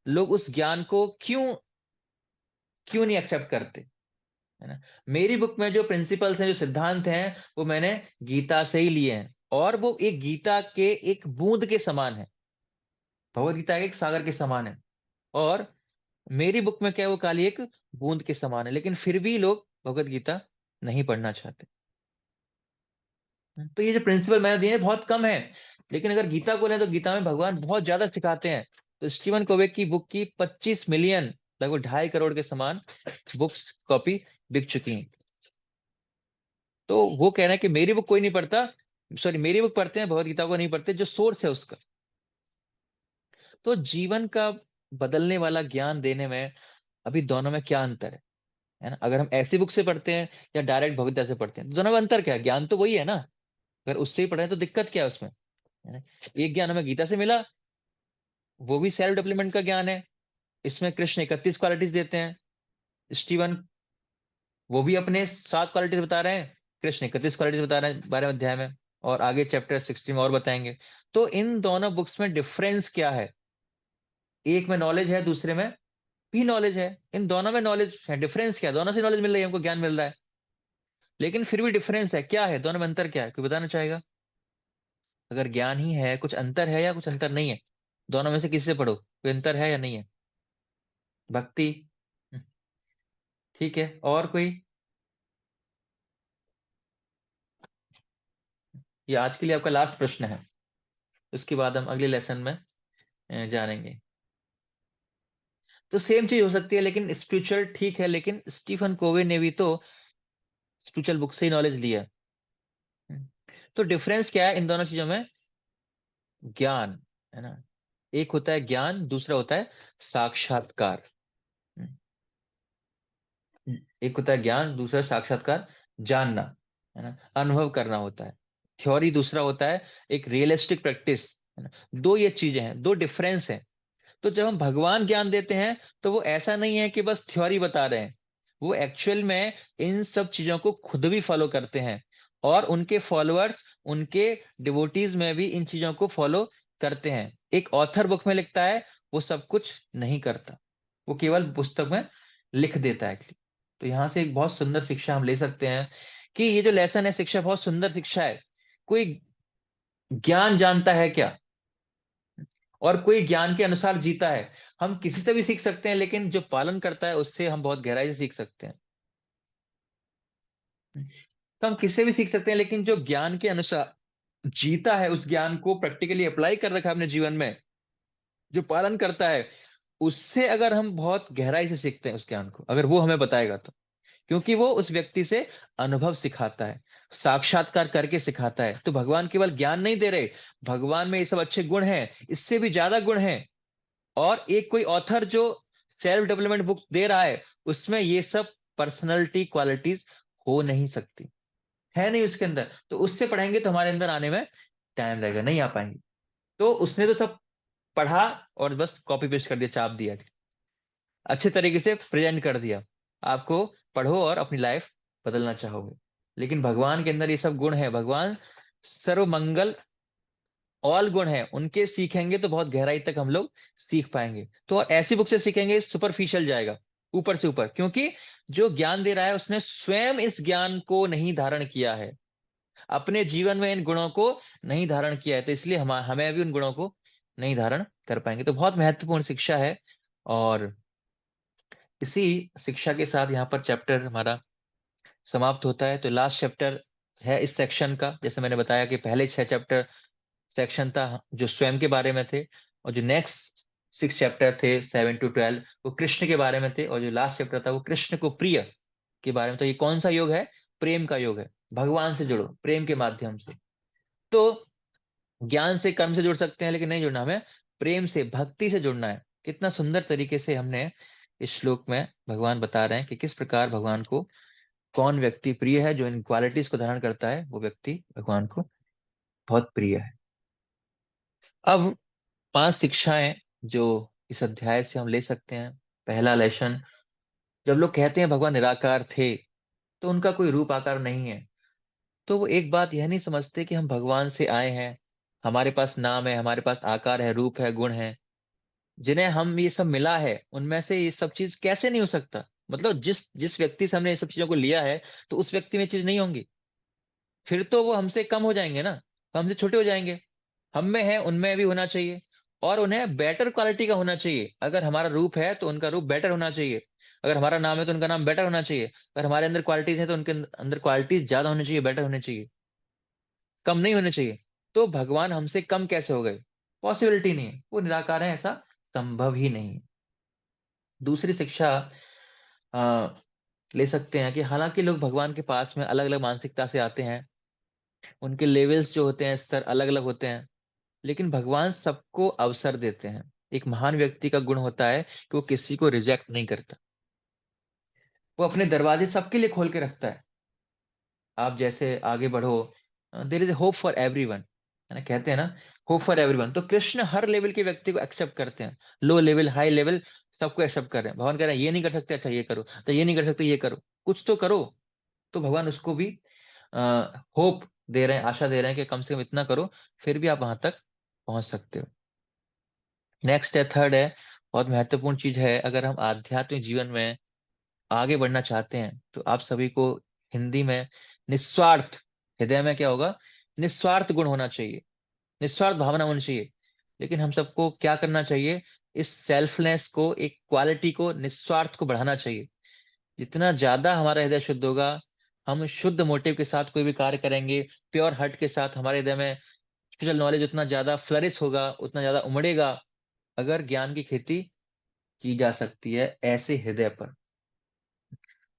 लोग उस ज्ञान को क्यों क्यों नहीं एक्सेप्ट करते, है ना। मेरी बुक में जो प्रिंसिपल्स हैं, जो सिद्धांत हैं, वो मैंने गीता से ही लिए हैं, और वो एक गीता के एक बूंद के समान है, भगवत गीता एक सागर के समान है। और मेरी बुक में क्या है, वो खाली एक बूंद के समान है, लेकिन फिर भी लोग भगवत गीता नहीं पढ़ना चाहते। तो ये जो प्रिंसिपल मैंने दिए हैं बहुत कम है, लेकिन अगर गीता को लें तो गीता में भगवान बहुत ज्यादा सिखाते हैं। तो स्टीवन कोवे की बुक की 25 मिलियन, लगभग 2.5 करोड़ के समान बुक्स कॉपी बिक चुकी हैं। तो वो कह रहे हैं कि मेरी बुक कोई नहीं पढ़ता, सॉरी, मेरी बुक पढ़ते हैं, भगवत गीता को नहीं पढ़ते, जो सोर्स है उसका। तो जीवन का बदलने वाला ज्ञान देने में अभी दोनों में क्या अंतर है ना, अगर हम ऐसी बुक से पढ़ते हैं या डायरेक्ट भगवत गीता से पढ़ते हैं, तो दोनों में अंतर क्या है, ज्ञान तो वही है ना। अगर उससे ही पढ़े तो दिक्कत क्या है उसमें, है ना। एक ज्ञान हमें गीता से मिला, वो भी सेल्फ डेवलपमेंट का ज्ञान है। इसमें कृष्ण 31 क्वालिटीज देते हैं, स्टीवन वो भी अपने 7 क्वालिटीज बता रहे हैं, कृष्ण 31 क्वालिटीज बता रहे हैं 12वें अध्याय में, और आगे चैप्टर 16 में और बताएंगे। तो इन दोनों बुक्स में डिफरेंस क्या है, एक में नॉलेज है, दूसरे में भी नॉलेज है, इन दोनों में नॉलेज है, डिफरेंस क्या है, दोनों से नॉलेज मिल रही है, हमको ज्ञान मिल रहा है, लेकिन फिर भी डिफरेंस है, क्या है दोनों में अंतर, क्या है, कोई बताना चाहेगा। अगर ज्ञान ही है, कुछ अंतर है या कुछ अंतर नहीं है, दोनों में से किसी से पढ़ो, कोई अंतर है या नहीं है। भक्ति, ठीक है, और कोई। ये आज के लिए आपका लास्ट प्रश्न है, उसके बाद हम अगले लेसन में जानेंगे। तो सेम चीज हो सकती है, लेकिन स्पिरिचुअल ठीक है, लेकिन स्टीफन कोवे ने भी तो स्पिरिचुअल बुक से ही नॉलेज लिया। तो डिफरेंस क्या है इन दोनों चीजों में, ज्ञान, है ना। एक होता है ज्ञान, दूसरा होता है साक्षात्कार। एक होता है ज्ञान, दूसरा साक्षात्कार, जानना, है ना, अनुभव करना होता है। थ्योरी दूसरा होता है एक रियलिस्टिक प्रैक्टिस, है ना। दो ये चीजें हैं, दो डिफरेंस हैं। तो जब हम भगवान ज्ञान देते हैं तो वो ऐसा नहीं है कि बस थ्योरी बता रहे हैं, वो एक्चुअल में इन सब चीजों को खुद भी फॉलो करते हैं, और उनके फॉलोअर्स, उनके डिवोटीज में भी इन चीजों को फॉलो करते हैं। एक ऑथर बुक में लिखता है, वो सब कुछ नहीं करता, वो केवल पुस्तक में लिख देता है। तो यहां से एक बहुत सुंदर शिक्षा हम ले सकते हैं कि ये जो लेसन है, शिक्षा बहुत सुंदर शिक्षा है। कोई ज्ञान जानता है क्या, और कोई ज्ञान के अनुसार जीता है। हम किसी से भी सीख सकते हैं, लेकिन जो पालन करता है उससे हम बहुत गहराई से सीख सकते हैं। तो हम किससे भी सीख सकते हैं, लेकिन जो ज्ञान के अनुसार जीता है, उस ज्ञान को प्रैक्टिकली अप्लाई कर रखा है अपने जीवन में, जो पालन करता है, उससे अगर हम बहुत गहराई से सीखते हैं उस ज्ञान को, अगर वो हमें बताएगा तो, क्योंकि वो उस व्यक्ति से अनुभव सिखाता है, साक्षात्कार करके सिखाता है। तो भगवान केवल ज्ञान नहीं दे रहे, भगवान में ये सब अच्छे गुण हैं, इससे भी ज्यादा गुण हैं। और एक कोई ऑथर जो सेल्फ डेवलपमेंट बुक दे रहा है, उसमें ये सब पर्सनैलिटी क्वालिटीज हो नहीं सकती, है नहीं उसके अंदर। तो उससे पढ़ेंगे तो हमारे अंदर आने में टाइम लगेगा, नहीं आ पाएंगे। तो उसने तो सब पढ़ा और बस कॉपी पेस्ट कर दिया, चाप दिया, अच्छे तरीके से प्रेजेंट कर दिया, आपको पढ़ो और अपनी लाइफ बदलना चाहोगे। लेकिन भगवान के अंदर ये सब गुण है, भगवान सर्वमंगल, ऑल गुण है, उनके सीखेंगे तो बहुत गहराई तक हम लोग सीख पाएंगे। तो ऐसी बुक से सीखेंगे सुपरफिशियल जाएगा, ऊपर से ऊपर, क्योंकि जो ज्ञान दे रहा है उसने स्वयं इस ज्ञान को नहीं धारण किया है, अपने जीवन में इन गुणों को नहीं धारण किया है, तो इसलिए हमें भी उन गुणों को नहीं धारण कर पाएंगे। तो बहुत महत्वपूर्ण शिक्षा है। और इसी शिक्षा के साथ यहाँ पर चैप्टर हमारा समाप्त होता है। तो लास्ट चैप्टर है इस सेक्शन का, जैसे मैंने बताया कि पहले 6 चैप्टर सेक्शन था जो स्वयं के बारे में थे, और जो नेक्स्ट 6 चैप्टर थे 7 to 12 वो कृष्ण के बारे में थे, और जो लास्ट चैप्टर था वो कृष्ण को प्रिय के बारे में। तो ये कौन सा योग है? प्रेम का योग है। भगवान से जुड़ो प्रेम के माध्यम से। तो ज्ञान से कर्म से जुड़ सकते हैं, लेकिन नहीं जुड़ना, हमें प्रेम से भक्ति से जुड़ना है। कितना सुंदर तरीके से हमने इस श्लोक में भगवान बता रहे हैं कि किस प्रकार भगवान को कौन व्यक्ति प्रिय है। जो इन क्वालिटीज को धारण करता है वो व्यक्ति भगवान को बहुत प्रिय है। अब 5 शिक्षाएं जो इस अध्याय से हम ले सकते हैं। पहला लेसन, जब लोग कहते हैं भगवान निराकार थे, तो उनका कोई रूप आकार नहीं है, तो वो एक बात यह नहीं समझते कि हम भगवान से आए हैं, हमारे पास नाम है, हमारे पास आकार है, रूप है, गुण है, जिन्हें हम ये सब मिला है, उनमें से ये सब चीज कैसे नहीं हो सकता। मतलब जिस जिस व्यक्ति से हमने ये सब चीजों को लिया है, तो उस व्यक्ति में चीज नहीं होंगी, फिर तो वो हमसे कम हो जाएंगे ना, हमसे छोटे हो जाएंगे। हम में है उनमें भी होना चाहिए, और उन्हें बेटर क्वालिटी का होना चाहिए। अगर हमारा रूप है तो उनका रूप बेटर होना चाहिए, अगर हमारा नाम है तो उनका नाम बेटर होना चाहिए, अगर हमारे अंदर क्वालिटीज है तो उनके अंदर क्वालिटीज ज्यादा होनी चाहिए, बेटर होनी चाहिए, कम नहीं होने चाहिए। तो भगवान हमसे कम कैसे हो गए? पॉसिबिलिटी नहीं है, वो निराकार है, ऐसा संभव ही नहीं है। दूसरी शिक्षा आ, ले सकते हैं कि हालांकि लोग भगवान के पास में अलग अलग मानसिकता से आते हैं, उनके लेवल्स जो होते हैं, स्तर अलग अलग होते हैं, लेकिन भगवान सबको अवसर देते हैं। एक महान व्यक्ति का गुण होता है कि वो किसी को रिजेक्ट नहीं करता, वो अपने दरवाजे सबके लिए खोल के रखता है। आप जैसे आगे बढ़ो, there is hope for everyone, है ना, कहते हैं ना, होप फॉर एवरीवन। तो कृष्ण हर लेवल के व्यक्ति को एक्सेप्ट करते हैं, लो लेवल, हाई लेवल, सबको एक्सेप्ट कर रहे हैं। भगवान कह रहे हैं ये नहीं कर सकते, अच्छा ये करो, तो ये नहीं कर सकते, ये करो, कुछ तो करो। तो भगवान उसको भी होप दे रहे हैं, आशा दे रहे हैं कि कम से कम इतना करो, फिर भी आप वहां तक पहुंच सकते हो। नेक्स्ट है, थर्ड है, बहुत महत्वपूर्ण चीज है। अगर हम आध्यात्मिक जीवन में आगे बढ़ना चाहते हैं, तो आप सभी को हिंदी में निस्वार्थ, हृदय में क्या होगा? निस्वार्थ गुण होना चाहिए, निस्वार्थ भावना होनी चाहिए। लेकिन हम सबको क्या करना चाहिए? इस सेल्फलेस को, एक क्वालिटी को, निस्वार्थ को बढ़ाना चाहिए। जितना ज्यादा हमारा हृदय शुद्ध होगा, हम शुद्ध मोटिव के साथ कोई भी कार्य करेंगे, प्योर हार्ट के साथ, हमारे हृदय में स्पिरिचुअल नॉलेज उतना ज्यादा फ्लरिश होगा, उतना ज्यादा उमड़ेगा। अगर ज्ञान की खेती की जा सकती है ऐसे हृदय पर,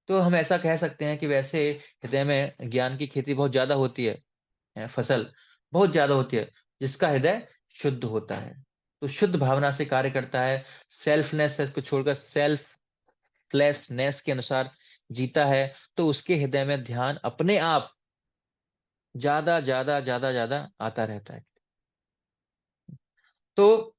तो हम ऐसा कह सकते हैं कि वैसे हृदय में ज्ञान की खेती बहुत ज्यादा होती है, फसल बहुत ज्यादा होती है, जिसका हृदय शुद्ध होता है, तो शुद्ध भावना से कार्य करता है, सेल्फनेस को छोड़कर सेल्फलेसनेस के अनुसार जीता है, तो उसके हृदय में ध्यान अपने आप ज्यादा ज्यादा ज्यादा ज्यादा आता रहता है। तो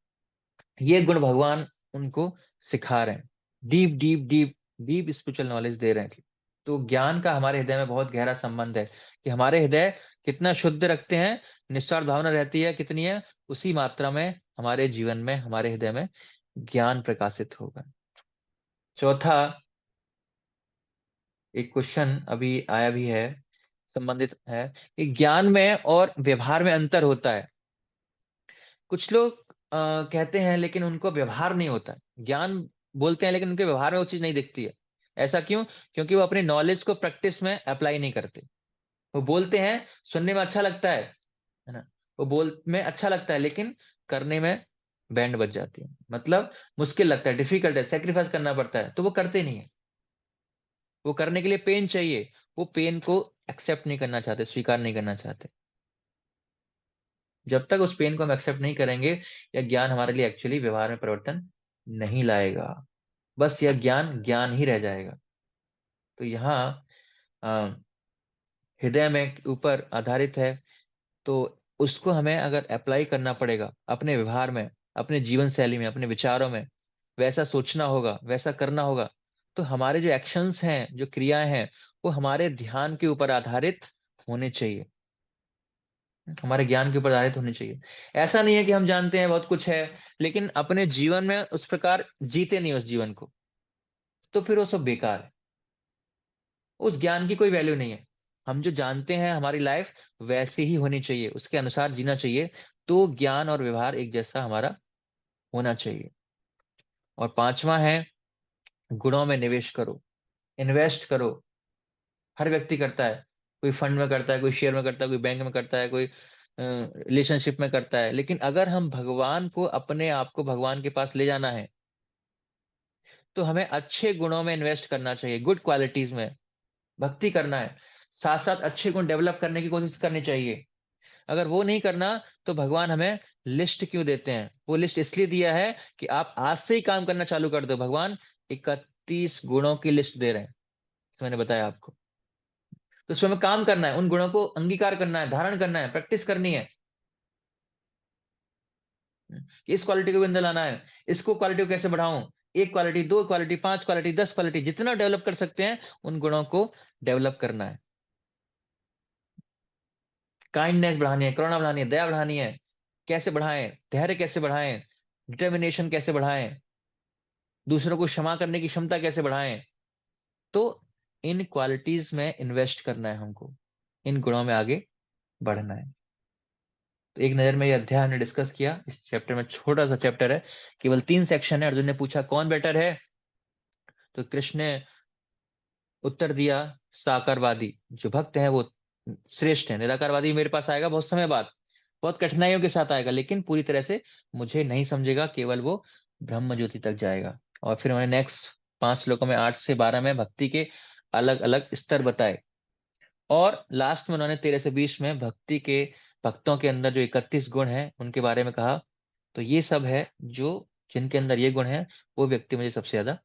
ये गुण भगवान उनको सिखा रहे हैं, deep deep deep deep spiritual knowledge दे रहे हैं। तो ज्ञान का हमारे हृदय में बहुत गहरा संबंध है, कि हमारे हृदय कितना शुद्ध रखते हैं, निस्वार्थ भावना रहती है कितनी है, उसी मात्रा में हमारे जीवन में, हमारे हृदय में ज्ञान प्रकाशित होगा। चौथा, एक क्वेश्चन अभी आया भी है, संबंधित है, कि ज्ञान में और व्यवहार में अंतर होता है। कुछ लोग कहते हैं लेकिन उनको व्यवहार नहीं होता है। ज्ञान बोलते हैं लेकिन उनके व्यवहार में वो चीज नहीं दिखती है। ऐसा क्यों? क्योंकि वो अपनी नॉलेज को प्रैक्टिस में अप्लाई नहीं करते। वो बोलते हैं, सुनने में अच्छा लगता है ना, वो बोल में अच्छा लगता है, लेकिन करने में बैंड बज जाती है। मतलब मुश्किल लगता है, डिफिकल्ट है, सेक्रीफाइस करना पड़ता है, तो वो करते नहीं है। वो करने के लिए पेन चाहिए, वो पेन को एक्सेप्ट नहीं करना चाहते, स्वीकार नहीं करना चाहते। जब तक उस पेन को हम एक्सेप्ट नहीं करेंगे, यह ज्ञान हमारे लिए एक्चुअली व्यवहार में परिवर्तन नहीं लाएगा, बस यह ज्ञान ज्ञान ही रह जाएगा। तो यहाँ अ, हृदय में ऊपर आधारित है, तो उसको हमें अगर अप्लाई करना पड़ेगा अपने व्यवहार में, अपने जीवन शैली में, अपने विचारों में, वैसा सोचना होगा, वैसा करना होगा। तो हमारे जो एक्शंस हैं, जो क्रियाएं हैं, वो हमारे ध्यान के ऊपर आधारित होने चाहिए, हमारे ज्ञान के ऊपर आधारित होने चाहिए। ऐसा नहीं है कि हम जानते हैं बहुत कुछ है, लेकिन अपने जीवन में उस प्रकार जीते नहीं उस जीवन को, तो फिर वो सब बेकार है, उस ज्ञान की कोई वैल्यू नहीं है। हम जो जानते हैं, हमारी लाइफ वैसी ही होनी चाहिए, उसके अनुसार जीना चाहिए, तो ज्ञान और व्यवहार एक जैसा हमारा होना चाहिए। और पांचवा है, गुणों में निवेश करो, इन्वेस्ट करो। हर व्यक्ति करता है, कोई फंड में करता है, कोई शेयर में करता है, कोई बैंक में करता है, कोई रिलेशनशिप में करता है। लेकिन अगर हम भगवान को, अपने आप को भगवान के पास ले जाना है, तो हमें अच्छे गुणों में इन्वेस्ट करना चाहिए, गुड क्वालिटीज में भक्ति करना है, साथ साथ अच्छे गुण डेवलप करने की कोशिश करनी चाहिए। अगर वो नहीं करना, तो भगवान हमें लिस्ट क्यों देते हैं? वो लिस्ट इसलिए दिया है कि आप आज से ही काम करना चालू कर दो। भगवान 31 गुणों की लिस्ट दे रहे हैं, तो मैंने बताया आपको। तो उसमें हमें काम करना है, उन गुणों को अंगीकार करना है, धारण करना है, प्रैक्टिस करनी है, कि इस क्वालिटी को भी अंदर लाना है, इसको क्वालिटी को कैसे बढ़ाऊं, एक क्वालिटी, दो क्वालिटी, पांच क्वालिटी, 10 क्वालिटी, जितना डेवलप कर सकते हैं उन गुणों को डेवलप करना है। काइंडनेस बढ़ानी है, करुणा बढ़ानी है, दया बढ़ानी है, कैसे बढ़ाएं, धैर्य कैसे बढ़ाएं, डिटर्मिनेशन कैसे बढ़ाएं, दूसरों को क्षमा करने की क्षमता कैसे बढ़ाएं। तो इन क्वालिटीज में इन्वेस्ट करना है हमको, इन गुणों में आगे बढ़ना है। तो एक नजर में ये अध्याय हमने डिस्कस किया। इस चैप्टर में, छोटा सा चैप्टर है, केवल 3 सेक्शन है। अर्जुन ने पूछा कौन बेटर है, तो कृष्ण ने उत्तर दिया, साकारवादी जो भक्त है वो श्रेष्ठ है। निराकारवादी मेरे पास आएगा बहुत समय बाद, बहुत कठिनाइयों के साथ आएगा, लेकिन पूरी तरह से मुझे नहीं समझेगा, केवल वो ब्रह्म ज्योति तक जाएगा। और फिर उन्होंने नेक्स्ट 5 श्लोकों में, 8 से 12 में भक्ति के अलग अलग स्तर बताए। और लास्ट में उन्होंने 13 से 20 में भक्ति के, भक्तों के अंदर जो 31 गुण हैं उनके बारे में कहा। तो ये सब है, जो जिनके अंदर ये गुण है, वो व्यक्ति मुझे सबसे ज्यादा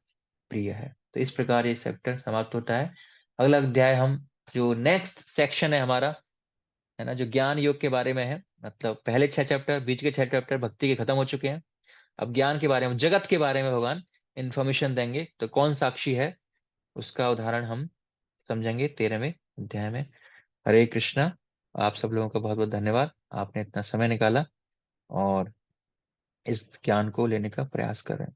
प्रिय है। तो इस प्रकार ये चैप्टर समाप्त होता है। अगला अध्याय, हम जो नेक्स्ट सेक्शन है हमारा, है ना, जो ज्ञान योग के बारे में है, मतलब पहले 6 चैप्टर, बीच के 6 चैप्टर भक्ति के खत्म हो चुके हैं। अब ज्ञान के बारे में, जगत के बारे में भगवान इंफॉर्मेशन देंगे। तो कौन साक्षी है, उसका उदाहरण हम समझेंगे 13वें अध्याय में। हरे कृष्णा। आप सब लोगों का बहुत बहुत धन्यवाद, आपने इतना समय निकाला और इस ज्ञान को लेने का प्रयास कर रहे हैं।